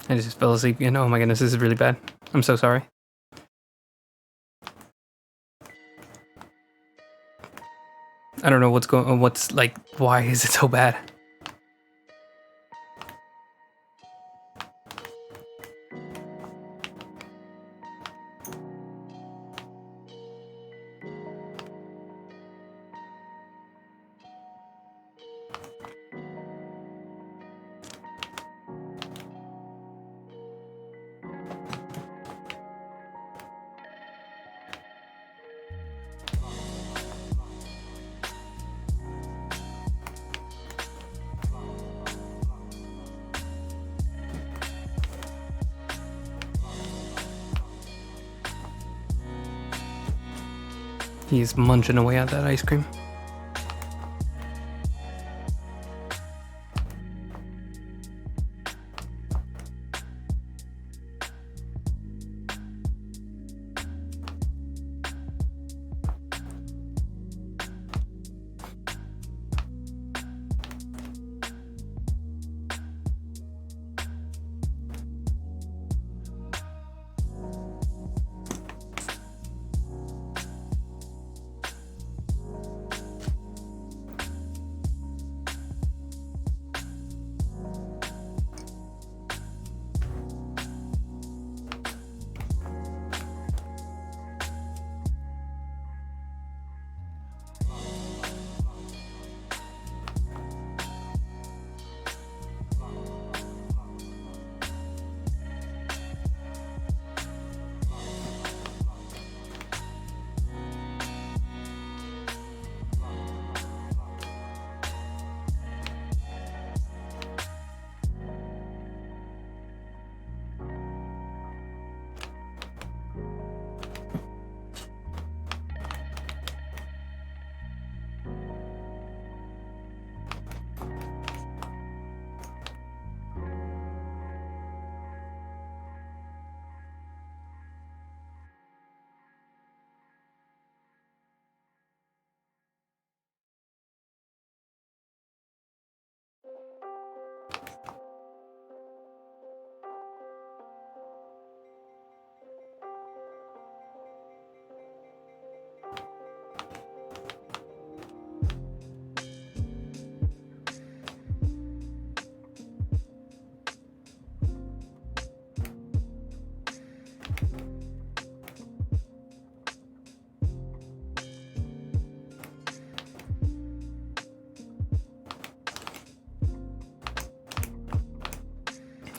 I just fell asleep again. Oh my goodness, this is really bad. I'm so sorry. I don't know what's going on. Why is it so bad? He's munching away at that ice cream.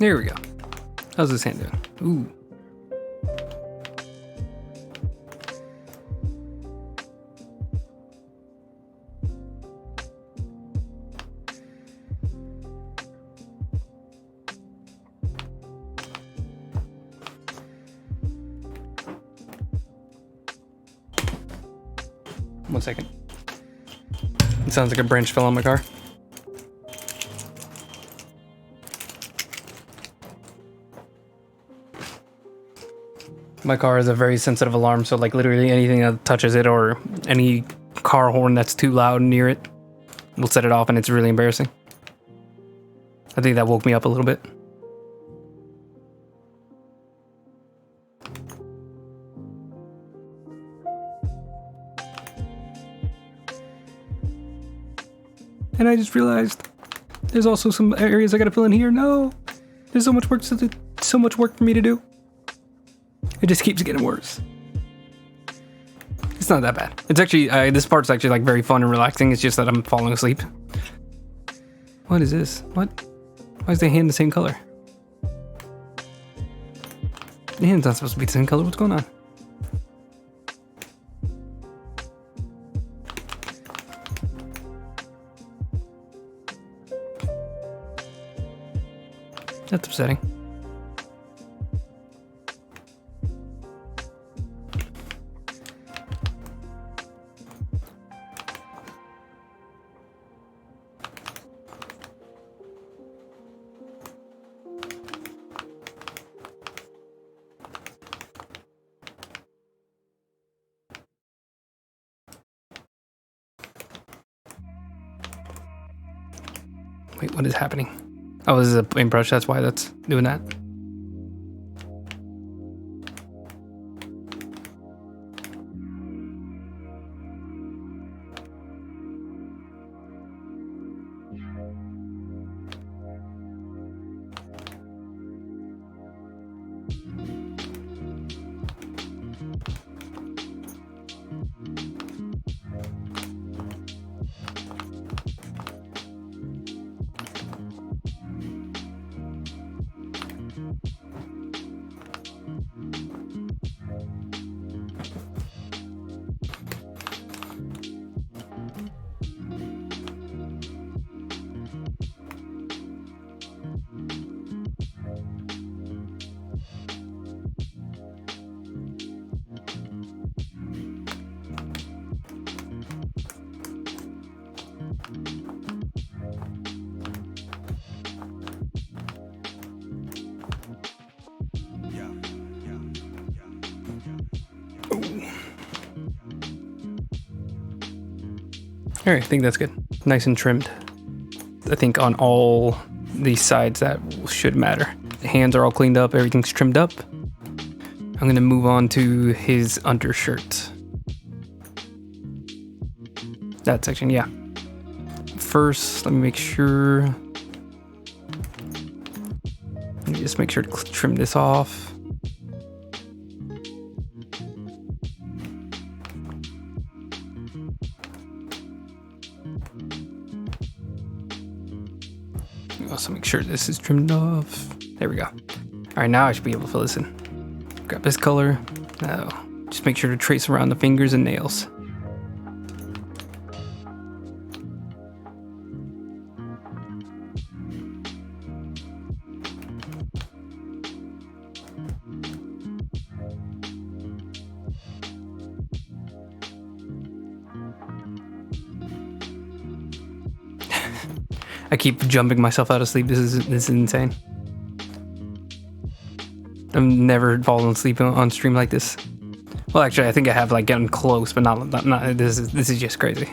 There we go. How's this hand doing? Ooh. 1 second. It sounds like a branch fell on my car. My car has a very sensitive alarm, so like literally anything that touches it or any car horn that's too loud near it will set it off, and it's really embarrassing. I think that woke me up a little bit. And I just realized there's also some areas I gotta fill in here. No, there's so much work to do, so much work for me to do. It just keeps getting worse. It's not that bad. It's actually, this part's actually like very fun and relaxing. It's just that I'm falling asleep. What is this? What? Why is the hand the same color? The hand's not supposed to be the same color. What's going on? That's upsetting. Wait, what is happening? Oh, this is a paintbrush, that's why that's doing that. Alright, I think that's good. Nice and trimmed. I think on all these sides that should matter. The hands are all cleaned up, everything's trimmed up. I'm gonna move on to his undershirt. That section, yeah. First, let me make sure. Let me just make sure to trim this off. Also make sure this is trimmed off. There we go. All right, now I should be able to fill this in. Grab this color. Now, just make sure to trace around the fingers and nails. I keep jumping myself out of sleep. This is insane. I've never fallen asleep on stream like this. Well, actually, I think I have like gotten close, but not this is just crazy.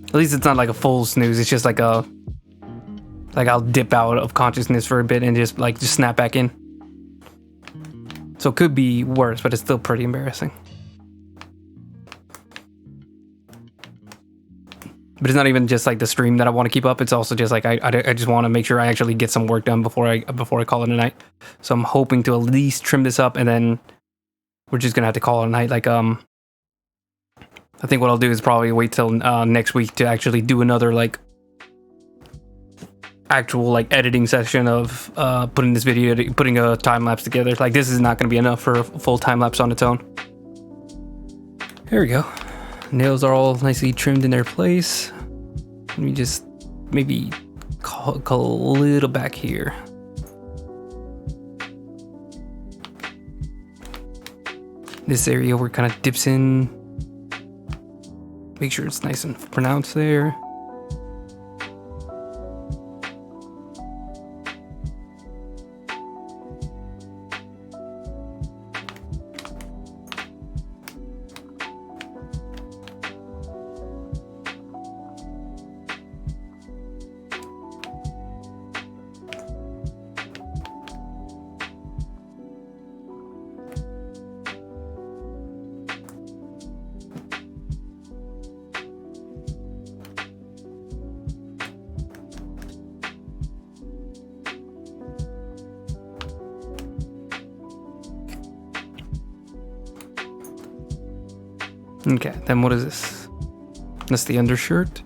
At least it's not like a full snooze. It's just like a I'll dip out of consciousness for a bit and just snap back in. So it could be worse, but it's still pretty embarrassing. But it's not even just like the stream that I want to keep up. It's also just like I just want to make sure I actually get some work done before I call it a night. So I'm hoping to at least trim this up, and then we're just gonna have to call it a night. Like I think what I'll do is probably wait till next week to actually do another like actual like editing session of putting this video, putting a time lapse together. Like this is not gonna be enough for a full time lapse on its own. There we go. Nails are all nicely trimmed in their place. Let me just maybe call a little back here. This area where it kind of dips in. Make sure it's nice and pronounced there. Okay, then what is this? That's the undershirt.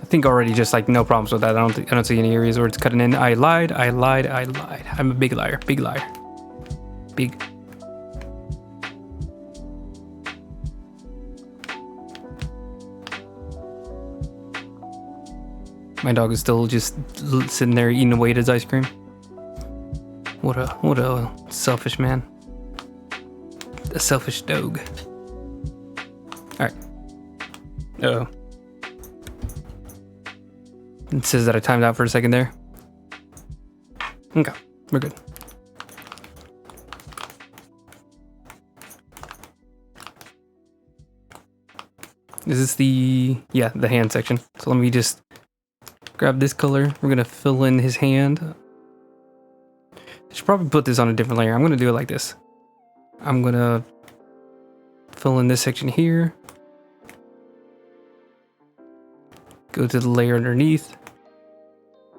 I think already just like no problems with that. I don't see any areas where it's cutting in. I lied. I'm a big liar. Big liar. Big. My dog is still just sitting there eating away at his ice cream. What a selfish man. A selfish dog. Alright. Uh-oh. It says that I timed out for a second there. Okay, we're good. Is this the... yeah, the hand section. So let me just grab this color. We're gonna fill in his hand. I should probably put this on a different layer. I'm gonna do it like this. I'm gonna fill in this section here. Go to the layer underneath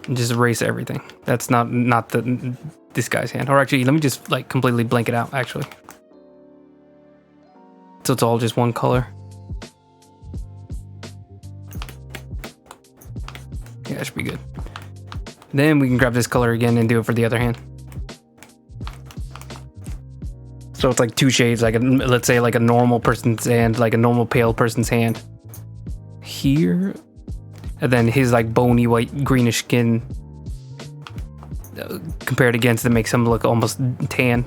and just erase everything. That's not this guy's hand. Or actually, let me just like completely blank it out actually. So it's all just one color. Yeah, that should be good. Then we can grab this color again and do it for the other hand. So it's like two shades, like let's say like a normal person's hand, like a normal pale person's hand. Here. And then his like bony white greenish skin compared against it makes him look almost tan.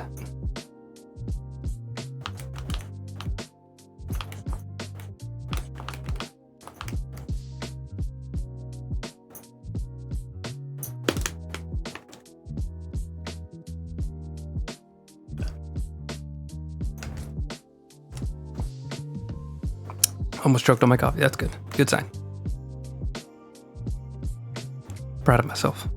Almost choked on my coffee. That's good. Good sign. Proud of myself.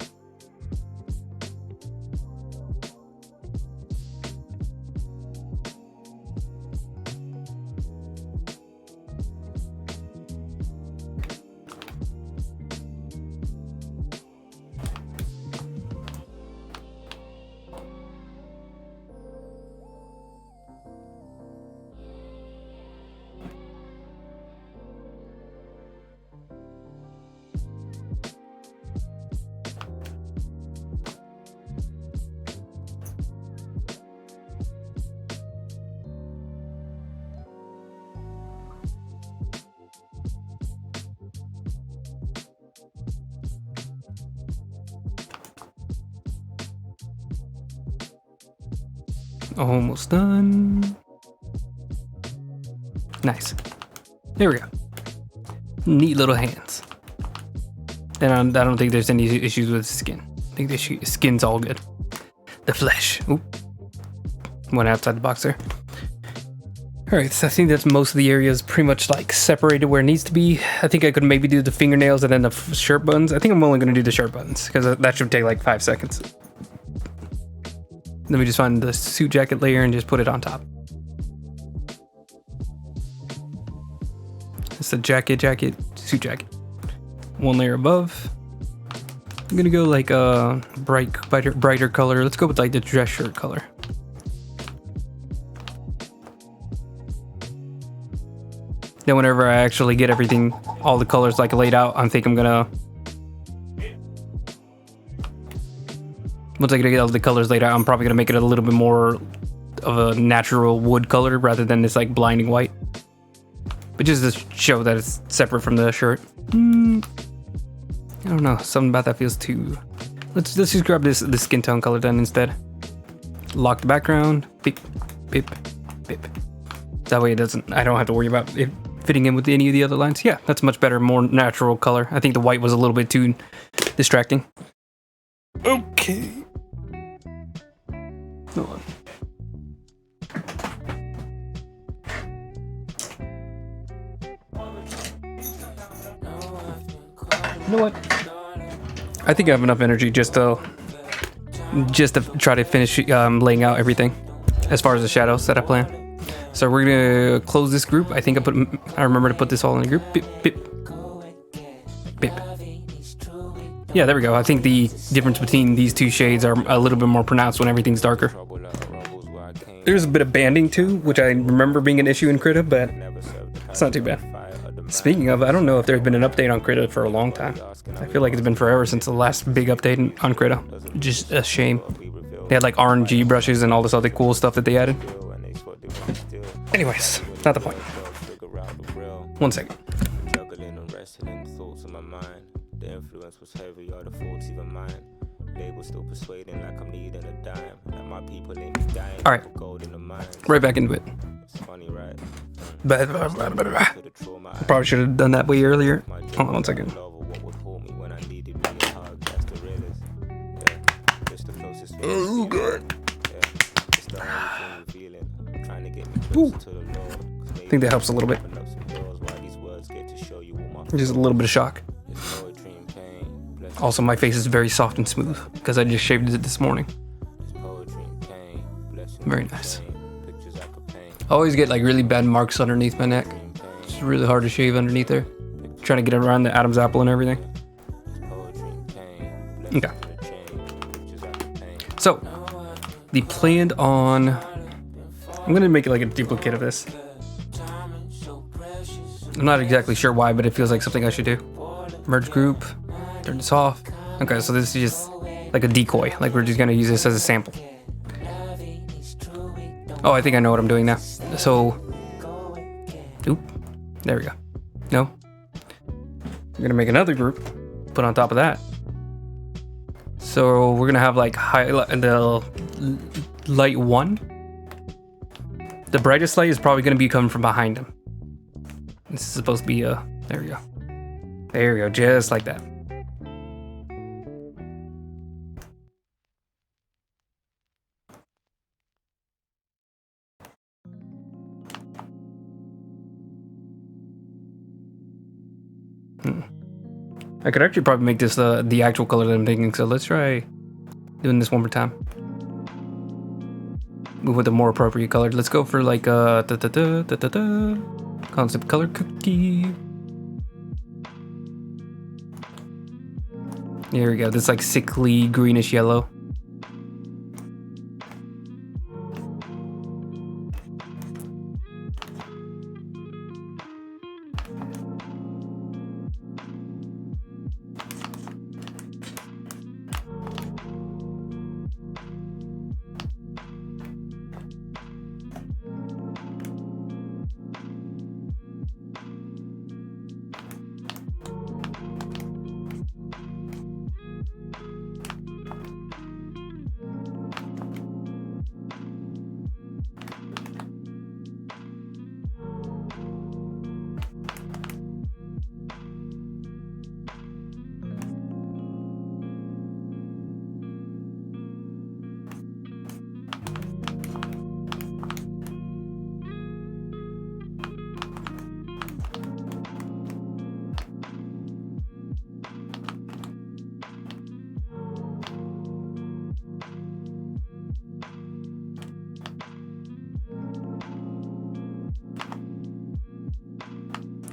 Almost done. Nice. There we go. Neat little hands. And I don't think there's any issues with the skin. I think the skin's all good. The flesh. Oop. Went outside the box there. Alright, so I think that's most of the areas pretty much like separated where it needs to be. I think I could maybe do the fingernails and then the shirt buttons. I think I'm only going to do the shirt buttons because that should take like 5 seconds. Then we just find the suit jacket layer and just put it on top. It's the jacket, suit jacket. One layer above. I'm gonna go like a brighter color. Let's go with like the dress shirt color. Then whenever I actually get everything, all the colors like laid out, I think I'm gonna... Once I get all the colors laid out, I'm probably gonna make it a little bit more of a natural wood color rather than this like blinding white. But just to show that it's separate from the shirt. I don't know, something about that feels too... Let's just grab this skin tone color then instead. Lock the background. Beep, beep, beep. That way I don't have to worry about it fitting in with any of the other lines. Yeah, that's much better, more natural color. I think the white was a little bit too distracting. Okay. Hold on. You know what? I think I have enough energy just to try to finish laying out everything as far as the shadows that I plan. So we're gonna close this group. I think I remember to put this all in a group. Bip, bip, bip. Yeah, there we go. I think the difference between these two shades are a little bit more pronounced when everything's darker. There's a bit of banding too, which I remember being an issue in Krita, but it's not too bad. Speaking of, I don't know if there's been an update on Krita for a long time. I feel like it's been forever since the last big update on Krita. Just a shame. They had like RNG brushes and all this other cool stuff that they added. Anyways, not the point. 1 second. The influence was heavy, all the faults even mine. They were still persuading like I'm needing a dime. Like my people ain't dying. All right, right back into it. It's funny, right? I probably should have done that way earlier. Hold on 1 second. Oh, good. Ooh. I think that helps a little bit. Just a little bit of shock. Also, my face is very soft and smooth because I just shaved it this morning. Very nice. I always get like really bad marks underneath my neck. It's really hard to shave underneath there. Trying to get around the Adam's apple and everything. Okay. So, the planned on... I'm going to make it like a duplicate of this. I'm not exactly sure why, but it feels like something I should do. Merge group. Turn this off. Okay, so this is just like a decoy. Like we're just going to use this as a sample. Oh, I think I know what I'm doing now. So, oop, there we go. No. We're going to make another group. Put on top of that. So we're going to have like the light 1. The brightest light is probably going to be coming from behind him. This is supposed to be there we go. There we go, just like that. I could actually probably make this the actual color that I'm thinking, so let's try doing this one more time. Move with a more appropriate color. Let's go for like concept color cookie. There we go. This like sickly greenish yellow.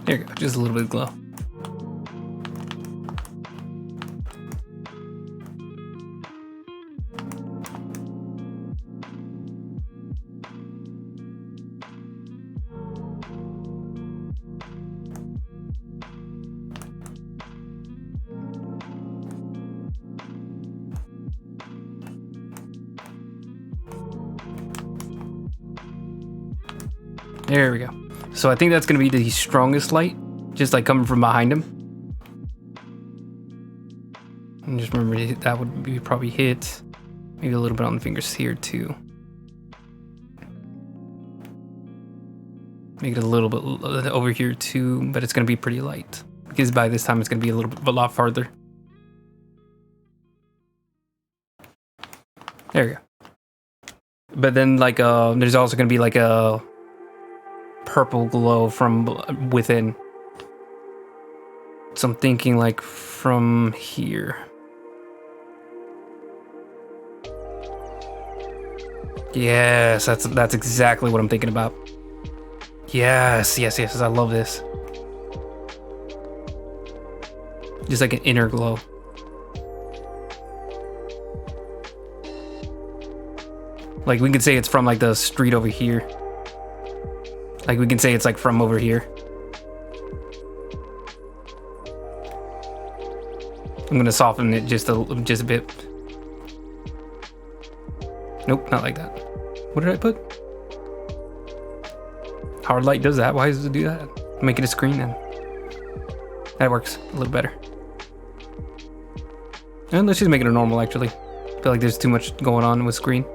There you go, just a little bit of glow. There we go. So I think that's going to be the strongest light, just like coming from behind him. And just remember that would be probably hit maybe a little bit on the fingers here too. Make it a little bit over here too, but it's gonna be pretty light because by this time it's gonna be a lot farther. There you go. But then like there's also gonna be like a purple glow from within. So I'm thinking like from here. Yes, that's exactly what I'm thinking about. Yes, I love this. Just like an inner glow. Like we can say it's from like the street over here. Like we can say it's like from over here. I'm gonna soften it just a bit. Nope, not like that. What did I put? Hard light does that. Why does it do that? Make it a screen then. That works a little better. And let's just make it a normal actually. I feel like there's too much going on with screen.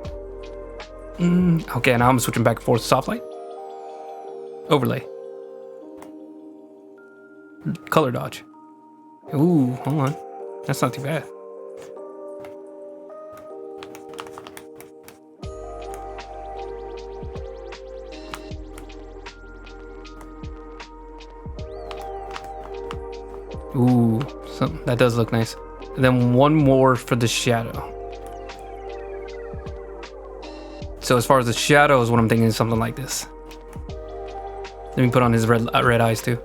Okay, now I'm switching back and forth to soft light. Overlay. Color dodge. Ooh, hold on. That's not too bad. Ooh, that does look nice. And then one more for the shadow. So as far as the shadow is what I'm thinking is something like this. Let me put on his red eyes too.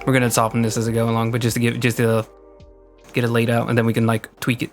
We're gonna soften this as I go along, but just to get it laid out, and then we can like tweak it.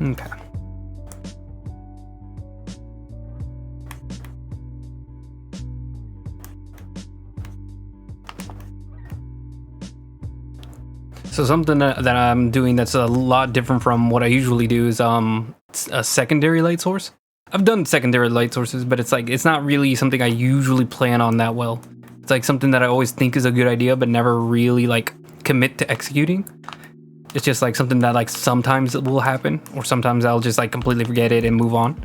Okay. So something that I'm doing that's a lot different from what I usually do is a secondary light source. I've done secondary light sources, but it's like, it's not really something I usually plan on that well. It's like something that I always think is a good idea, but never really like commit to executing. It's just like something that like sometimes it will happen, or sometimes I'll just like completely forget it and move on.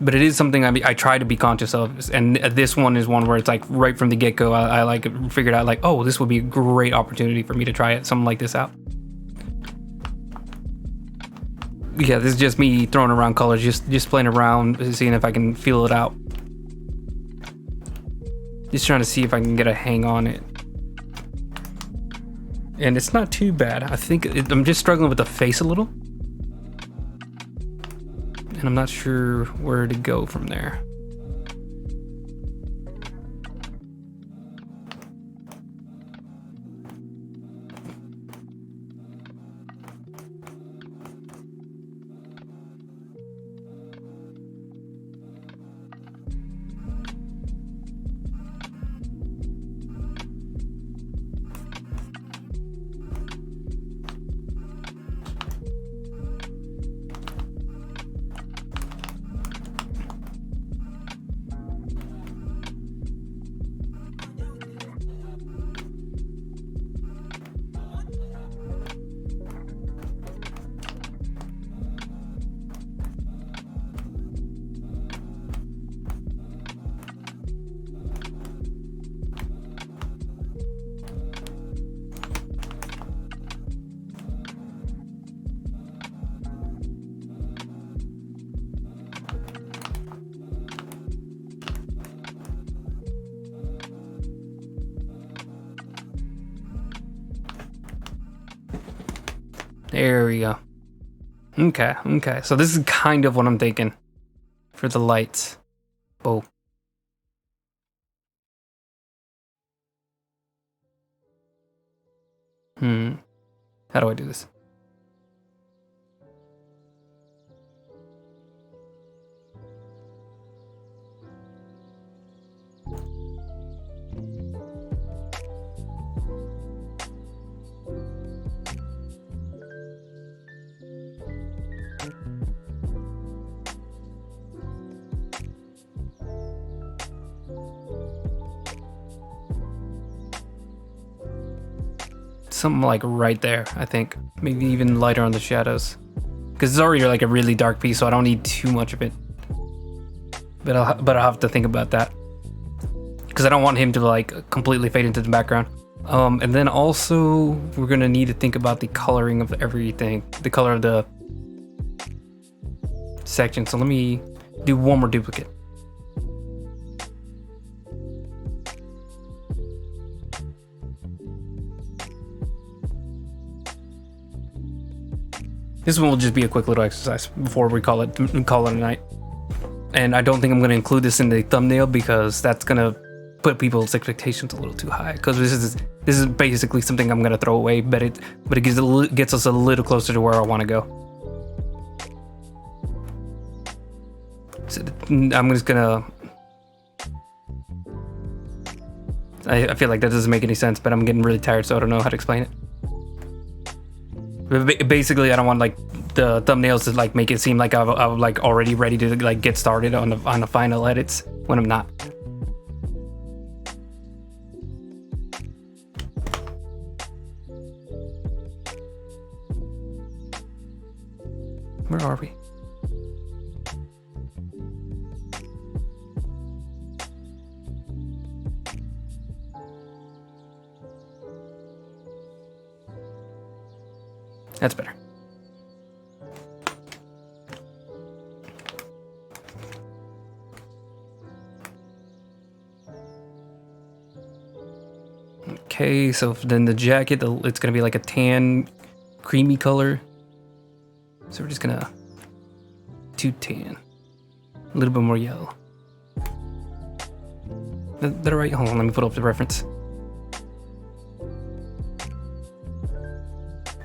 But it is something I try to be conscious of, and this one is one where it's like right from the get-go, I like figured out like, oh, this would be a great opportunity for me to try something like this out. Yeah, this is just me throwing around colors, just playing around, seeing if I can feel it out. Just trying to see if I can get a hang on it. And it's not too bad. I think I'm just struggling with the face a little. And I'm not sure where to go from there. There we go. Okay. So this is kind of what I'm thinking for the lights. Oh. How do I do this? Something like right there, I think. Maybe even lighter on the shadows. Because it's already like a really dark piece, so I don't need too much of it. But I'll have to think about that. Because I don't want him to like completely fade into the background. And then also, we're gonna need to think about the coloring of everything. The color of the section. So let me do one more duplicate. This one will just be a quick little exercise before we call it a night. And I don't think I'm going to include this in the thumbnail because that's going to put people's expectations a little too high. Because this is basically something I'm going to throw away, but it gets us a little closer to where I want to go. So I'm just gonna. I feel like that doesn't make any sense, but I'm getting really tired, so I don't know how to explain it. Basically, I don't want like the thumbnails to like make it seem like I'm like already ready to like get started on the final edits when I'm not. Where are we? That's better. Okay, so then the jacket, it's gonna be like a tan, creamy color. So we're just gonna do tan, a little bit more yellow. That right? Hold on, let me put up the reference.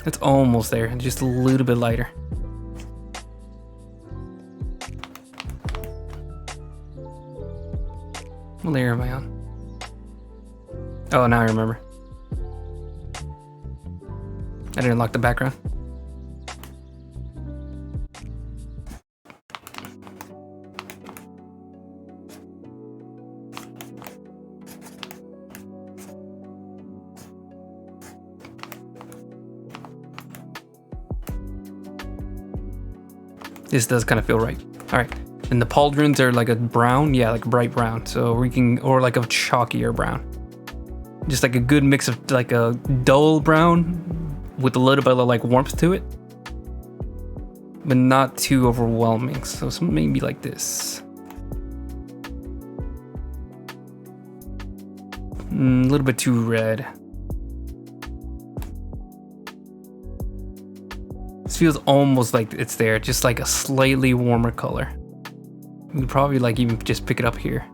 It's almost there, just a little bit lighter. What layer am I on? Oh, now I remember. I didn't lock the background. This does kind of feel right. All right. And the pauldrons are like a brown. Yeah, like a bright brown. So we can, or like a chalkier brown. Just like a good mix of like a dull brown with a little bit of like warmth to it. But not too overwhelming. So maybe like this. A little bit too red. This feels almost like it's there, just like a slightly warmer color. You could probably like even just pick it up here.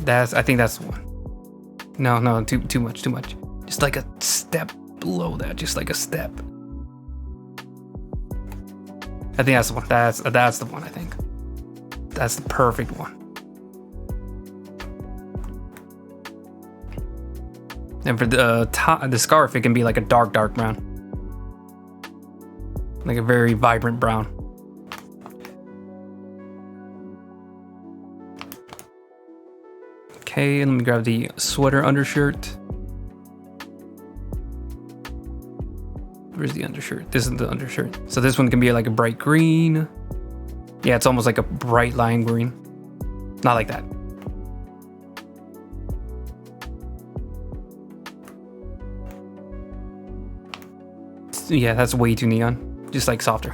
I think that's the one. No, too much. Just like a step below that, just like a step. I think that's the one. That's the one. I think that's the perfect one. And for the scarf, it can be like a dark brown, like a very vibrant brown. Okay, let me grab the sweater undershirt. Where's the undershirt? This is the undershirt. So this one can be like a bright green. Yeah, it's almost like a bright lime green. Not like that. Yeah, that's way too neon. Just like softer.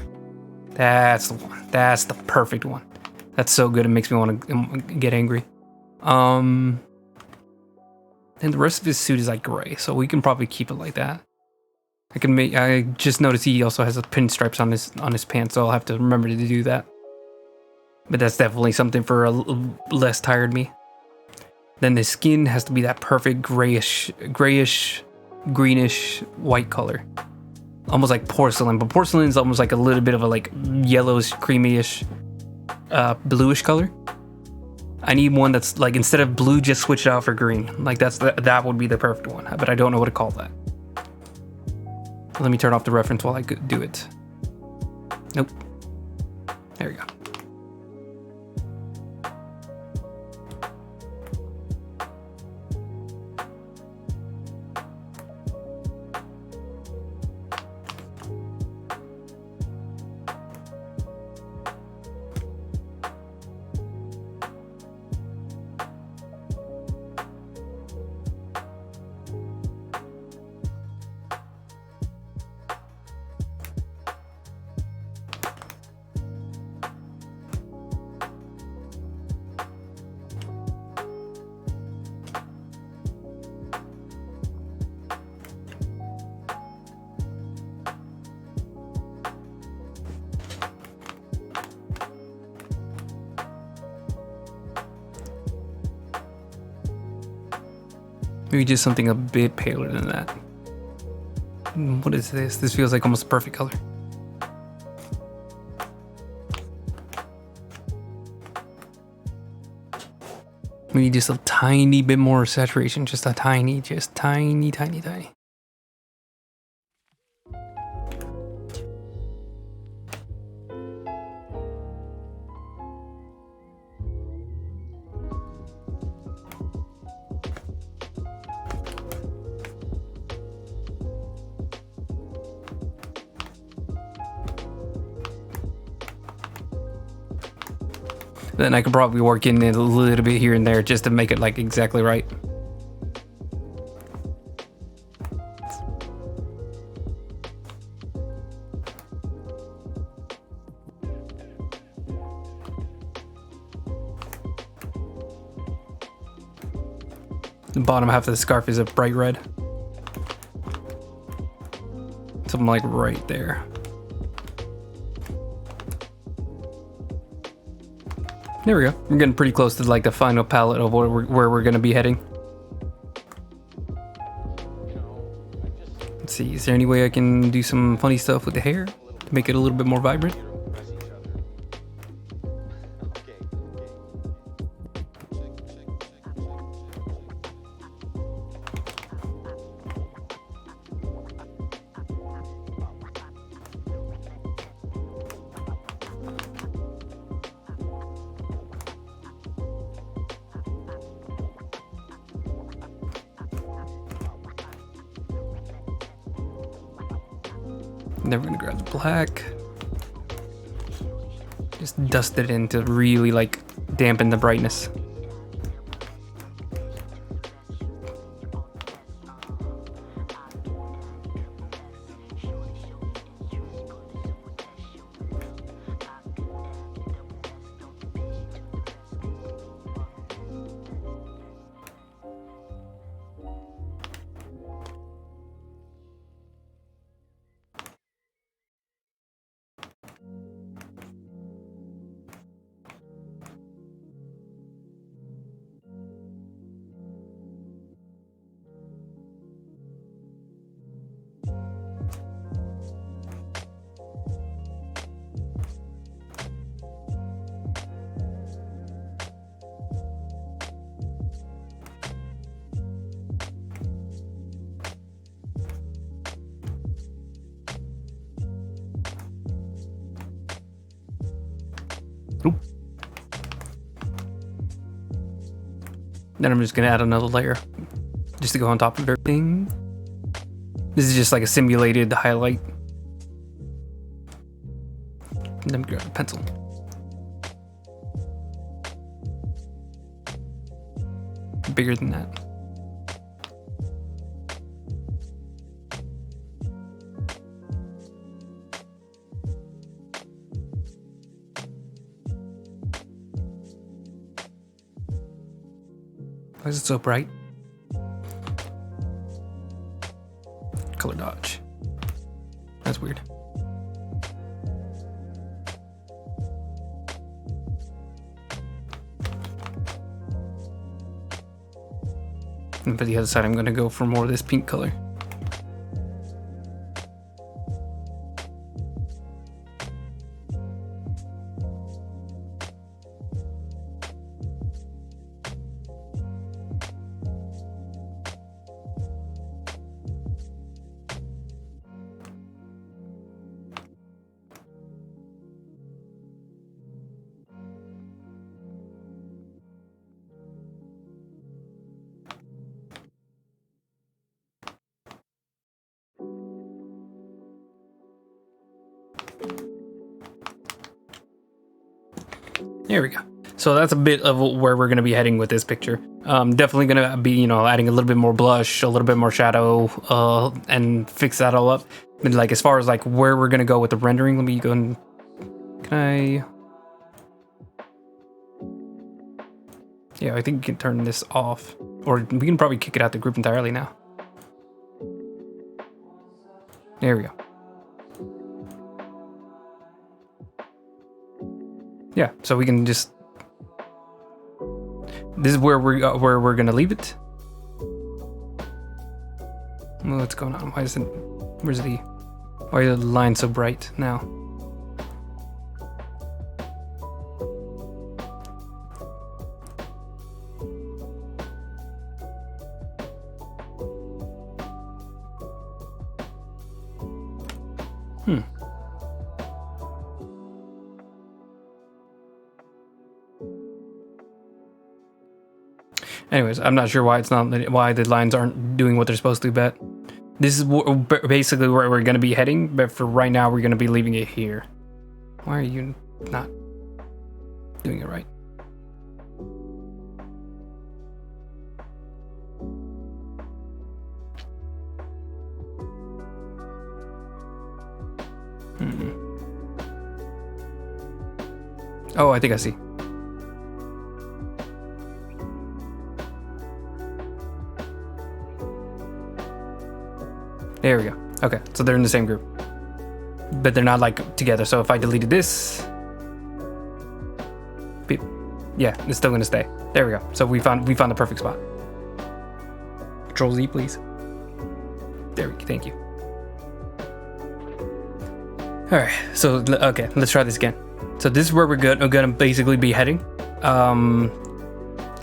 That's the one. That's the perfect one. That's so good. It makes me want to get angry. And the rest of his suit is like gray, so we can probably keep it like that. I just noticed he also has a pinstripes on his pants, so I'll have to remember to do that. But that's definitely something for a less tired me. Then the skin has to be that perfect grayish, greenish white color. Almost like porcelain, but porcelain is almost like a little bit of a like yellowish, creamyish, bluish color. I need one that's like, instead of blue, just switch it out for green. Like that would be the perfect one, but I don't know what to call that. Let me turn off the reference while I do it. Nope. There we go. Maybe just something a bit paler than that. What is this? This feels like almost a perfect color. Maybe just a tiny bit more saturation, just tiny. Then I could probably work in it a little bit here and there just to make it like exactly right. The bottom half of the scarf is a bright red. Something like right there. There we go. We're getting pretty close to like the final palette of where we're gonna be heading. Let's see, is there any way I can do some funny stuff with the hair to make it a little bit more vibrant? Then we're gonna grab the black. Just dust it in to really like dampen the brightness. Oop. Then I'm just gonna add another layer just to go on top of everything. This is just like a simulated highlight. And then grab a pencil. Bigger than that. Why is it so bright? Color dodge. That's weird. And for the other side, I'm gonna go for more of this pink color. There we go. So that's a bit of where we're going to be heading with this picture. Definitely going to be, adding a little bit more blush, a little bit more shadow, and fix that all up. But like as far as like where we're going to go with the rendering, let me go and Yeah, I think we can turn this off, or we can probably kick it out the group entirely now. There we go. Yeah, so we can just. This is where we're gonna leave it. Well, what's going on? Why are the lines so bright now? Anyways, I'm not sure why the lines aren't doing what they're supposed to, but this is basically where we're going to be heading, but for right now we're going to be leaving it here. Why are you not doing it right? Oh, I think I see. There we go. Okay, so they're in the same group, but they're not like together. So if I deleted this, yeah, it's still gonna stay. There we go. So we found the perfect spot. Control Z, please. There we go. Thank you. All right. So okay, let's try this again. So this is where we're gonna basically be heading.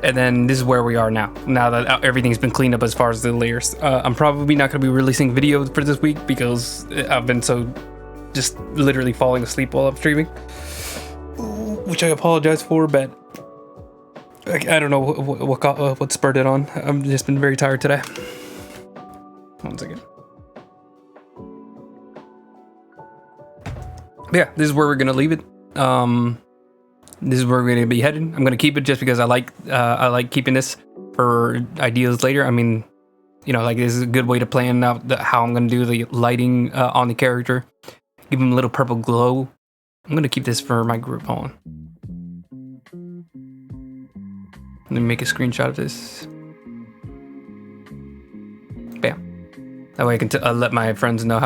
And then this is where we are now that everything's been cleaned up as far as the layers. I'm probably not going to be releasing videos for this week because I've been so just literally falling asleep while I'm streaming, which I apologize for, but I don't know what spurred it on. I've just been very tired today. 1 second. Yeah, this is where we're going to leave it. This is where we're gonna be headed. I'm gonna keep it just because I like keeping this for ideas later. I mean, you know, like this is a good way to plan out how I'm gonna do the lighting on the character. Give him a little purple glow. I'm gonna keep this for my group on. Let me make a screenshot of this. Bam. That way I can let my friends know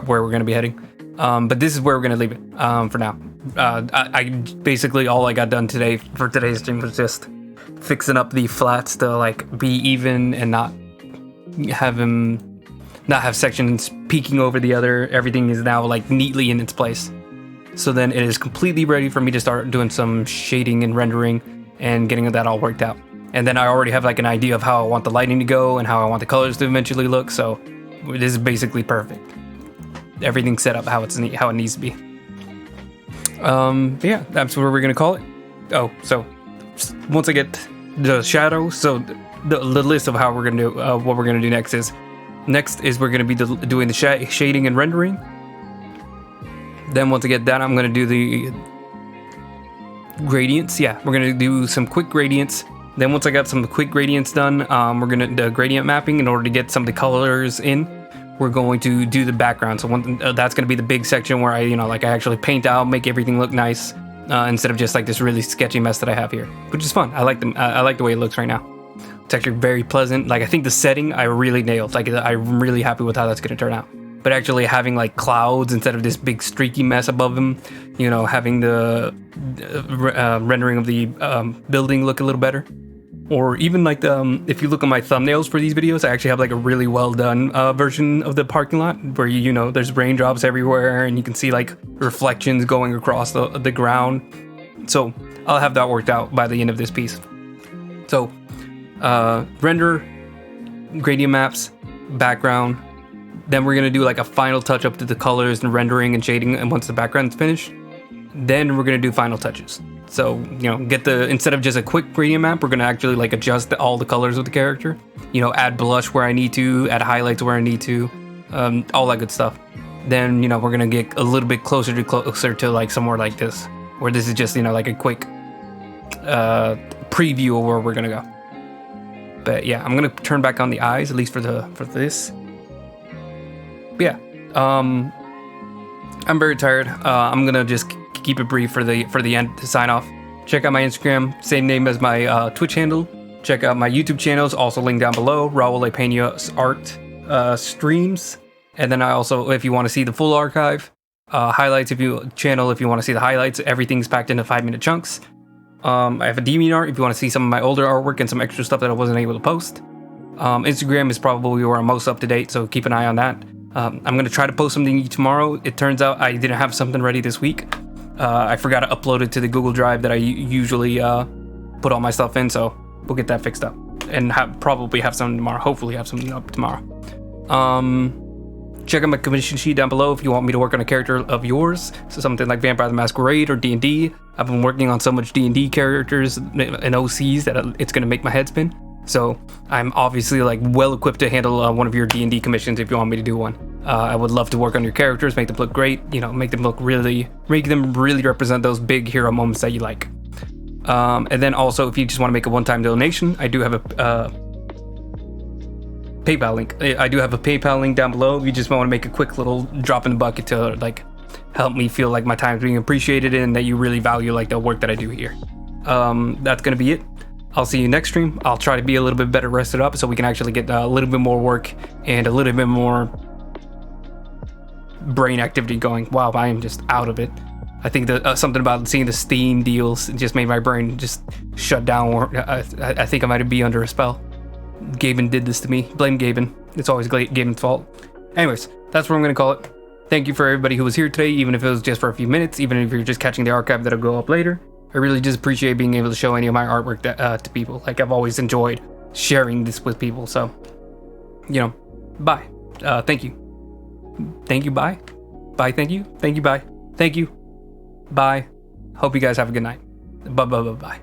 where we're gonna be heading. But this is where we're gonna leave it for now. I basically all I got done today for today's stream was just fixing up the flats to like be even and not have sections peeking over the other. Everything is now like neatly in its place. So then it is completely ready for me to start doing some shading and rendering and getting that all worked out. And then I already have like an idea of how I want the lighting to go and how I want the colors to eventually look. So this is basically perfect. Everything's set up how it needs to be. Yeah, that's what we're gonna call it. Oh, so once I get the shadow, so the list of how we're gonna do what we're gonna do next is we're gonna be doing the shading and rendering. Then once I get that, I'm gonna do the gradients. Yeah, we're gonna do some quick gradients. Then once I got some quick gradients done, we're gonna do gradient mapping in order to get some of the colors in. We're going to do the background. So that's going to be the big section where I actually paint out, make everything look nice, instead of just like this really sketchy mess that I have here, which is fun. I like the way it looks right now. It's actually very pleasant. Like I think the setting I really nailed. Like I'm really happy with how that's going to turn out. But actually having like clouds instead of this big streaky mess above them, you know, having the rendering of the building look a little better. Or even like if you look at my thumbnails for these videos, I actually have like a really well done version of the parking lot where you know there's raindrops everywhere and you can see like reflections going across the ground. So I'll have that worked out by the end of this piece. So render, gradient maps, background. Then we're gonna do like a final touch up to the colors and rendering and shading. And once the background's finished, then we're gonna do final touches. So, you know, instead of just a quick gradient map, we're going to actually like adjust all the colors of the character, you know, add blush where I need to, add highlights where I need to, all that good stuff. Then, you know, we're going to get a little bit closer to like somewhere like this, where this is just, you know, like a quick preview of where we're going to go. But yeah, I'm going to turn back on the eyes, at least for this. But yeah, I'm very tired. I'm going to just keep it brief for the end to sign off. Check out my Instagram, same name as my Twitch handle. Check out my YouTube channels, also linked down below. Raul A. Peña's art streams. And then I also, if you want to see the full archive, highlights, if you want to see the highlights, everything's packed into 5-minute chunks. I have a DeviantArt if you want to see some of my older artwork and some extra stuff that I wasn't able to post. Instagram is probably where I'm most up to date, so keep an eye on that. I'm going to try to post something tomorrow. It turns out I didn't have something ready this week. I forgot to upload it to the Google Drive that I usually put all my stuff in, so we'll get that fixed up and probably have something tomorrow. Hopefully have something up tomorrow. Check out my commission sheet down below if you want me to work on a character of yours. So something like Vampire the Masquerade or D&D. I've been working on so much D&D characters and OCs that it's going to make my head spin. So I'm obviously like well equipped to handle one of your D&D commissions if you want me to do one. I would love to work on your characters, make them look great, you know, make them really represent those big hero moments that you like. And then also, if you just want to make a one-time donation, I do have a PayPal link. I do have a PayPal link down below. If you just want to make a quick little drop in the bucket to like help me feel like my time's being appreciated and that you really value like the work that I do here. That's gonna be it. I'll see you next stream. I'll try to be a little bit better rested up so we can actually get a little bit more work and a little bit more brain activity going. Wow, I am just out of it. I think that something about seeing the Steam deals just made my brain just shut down. I think I might be under a spell. Gaben did this to me. Blame Gaben. It's always Gaben's fault. Anyways, that's what I'm going to call it. Thank you for everybody who was here today, even if it was just for a few minutes, even if you're just catching the archive that'll go up later. I really just appreciate being able to show any of my artwork to people. Like, I've always enjoyed sharing this with people. So, you know, bye. Thank you. Thank you, bye. Bye, thank you. Thank you, bye. Thank you. Bye. Hope you guys have a good night. Bye.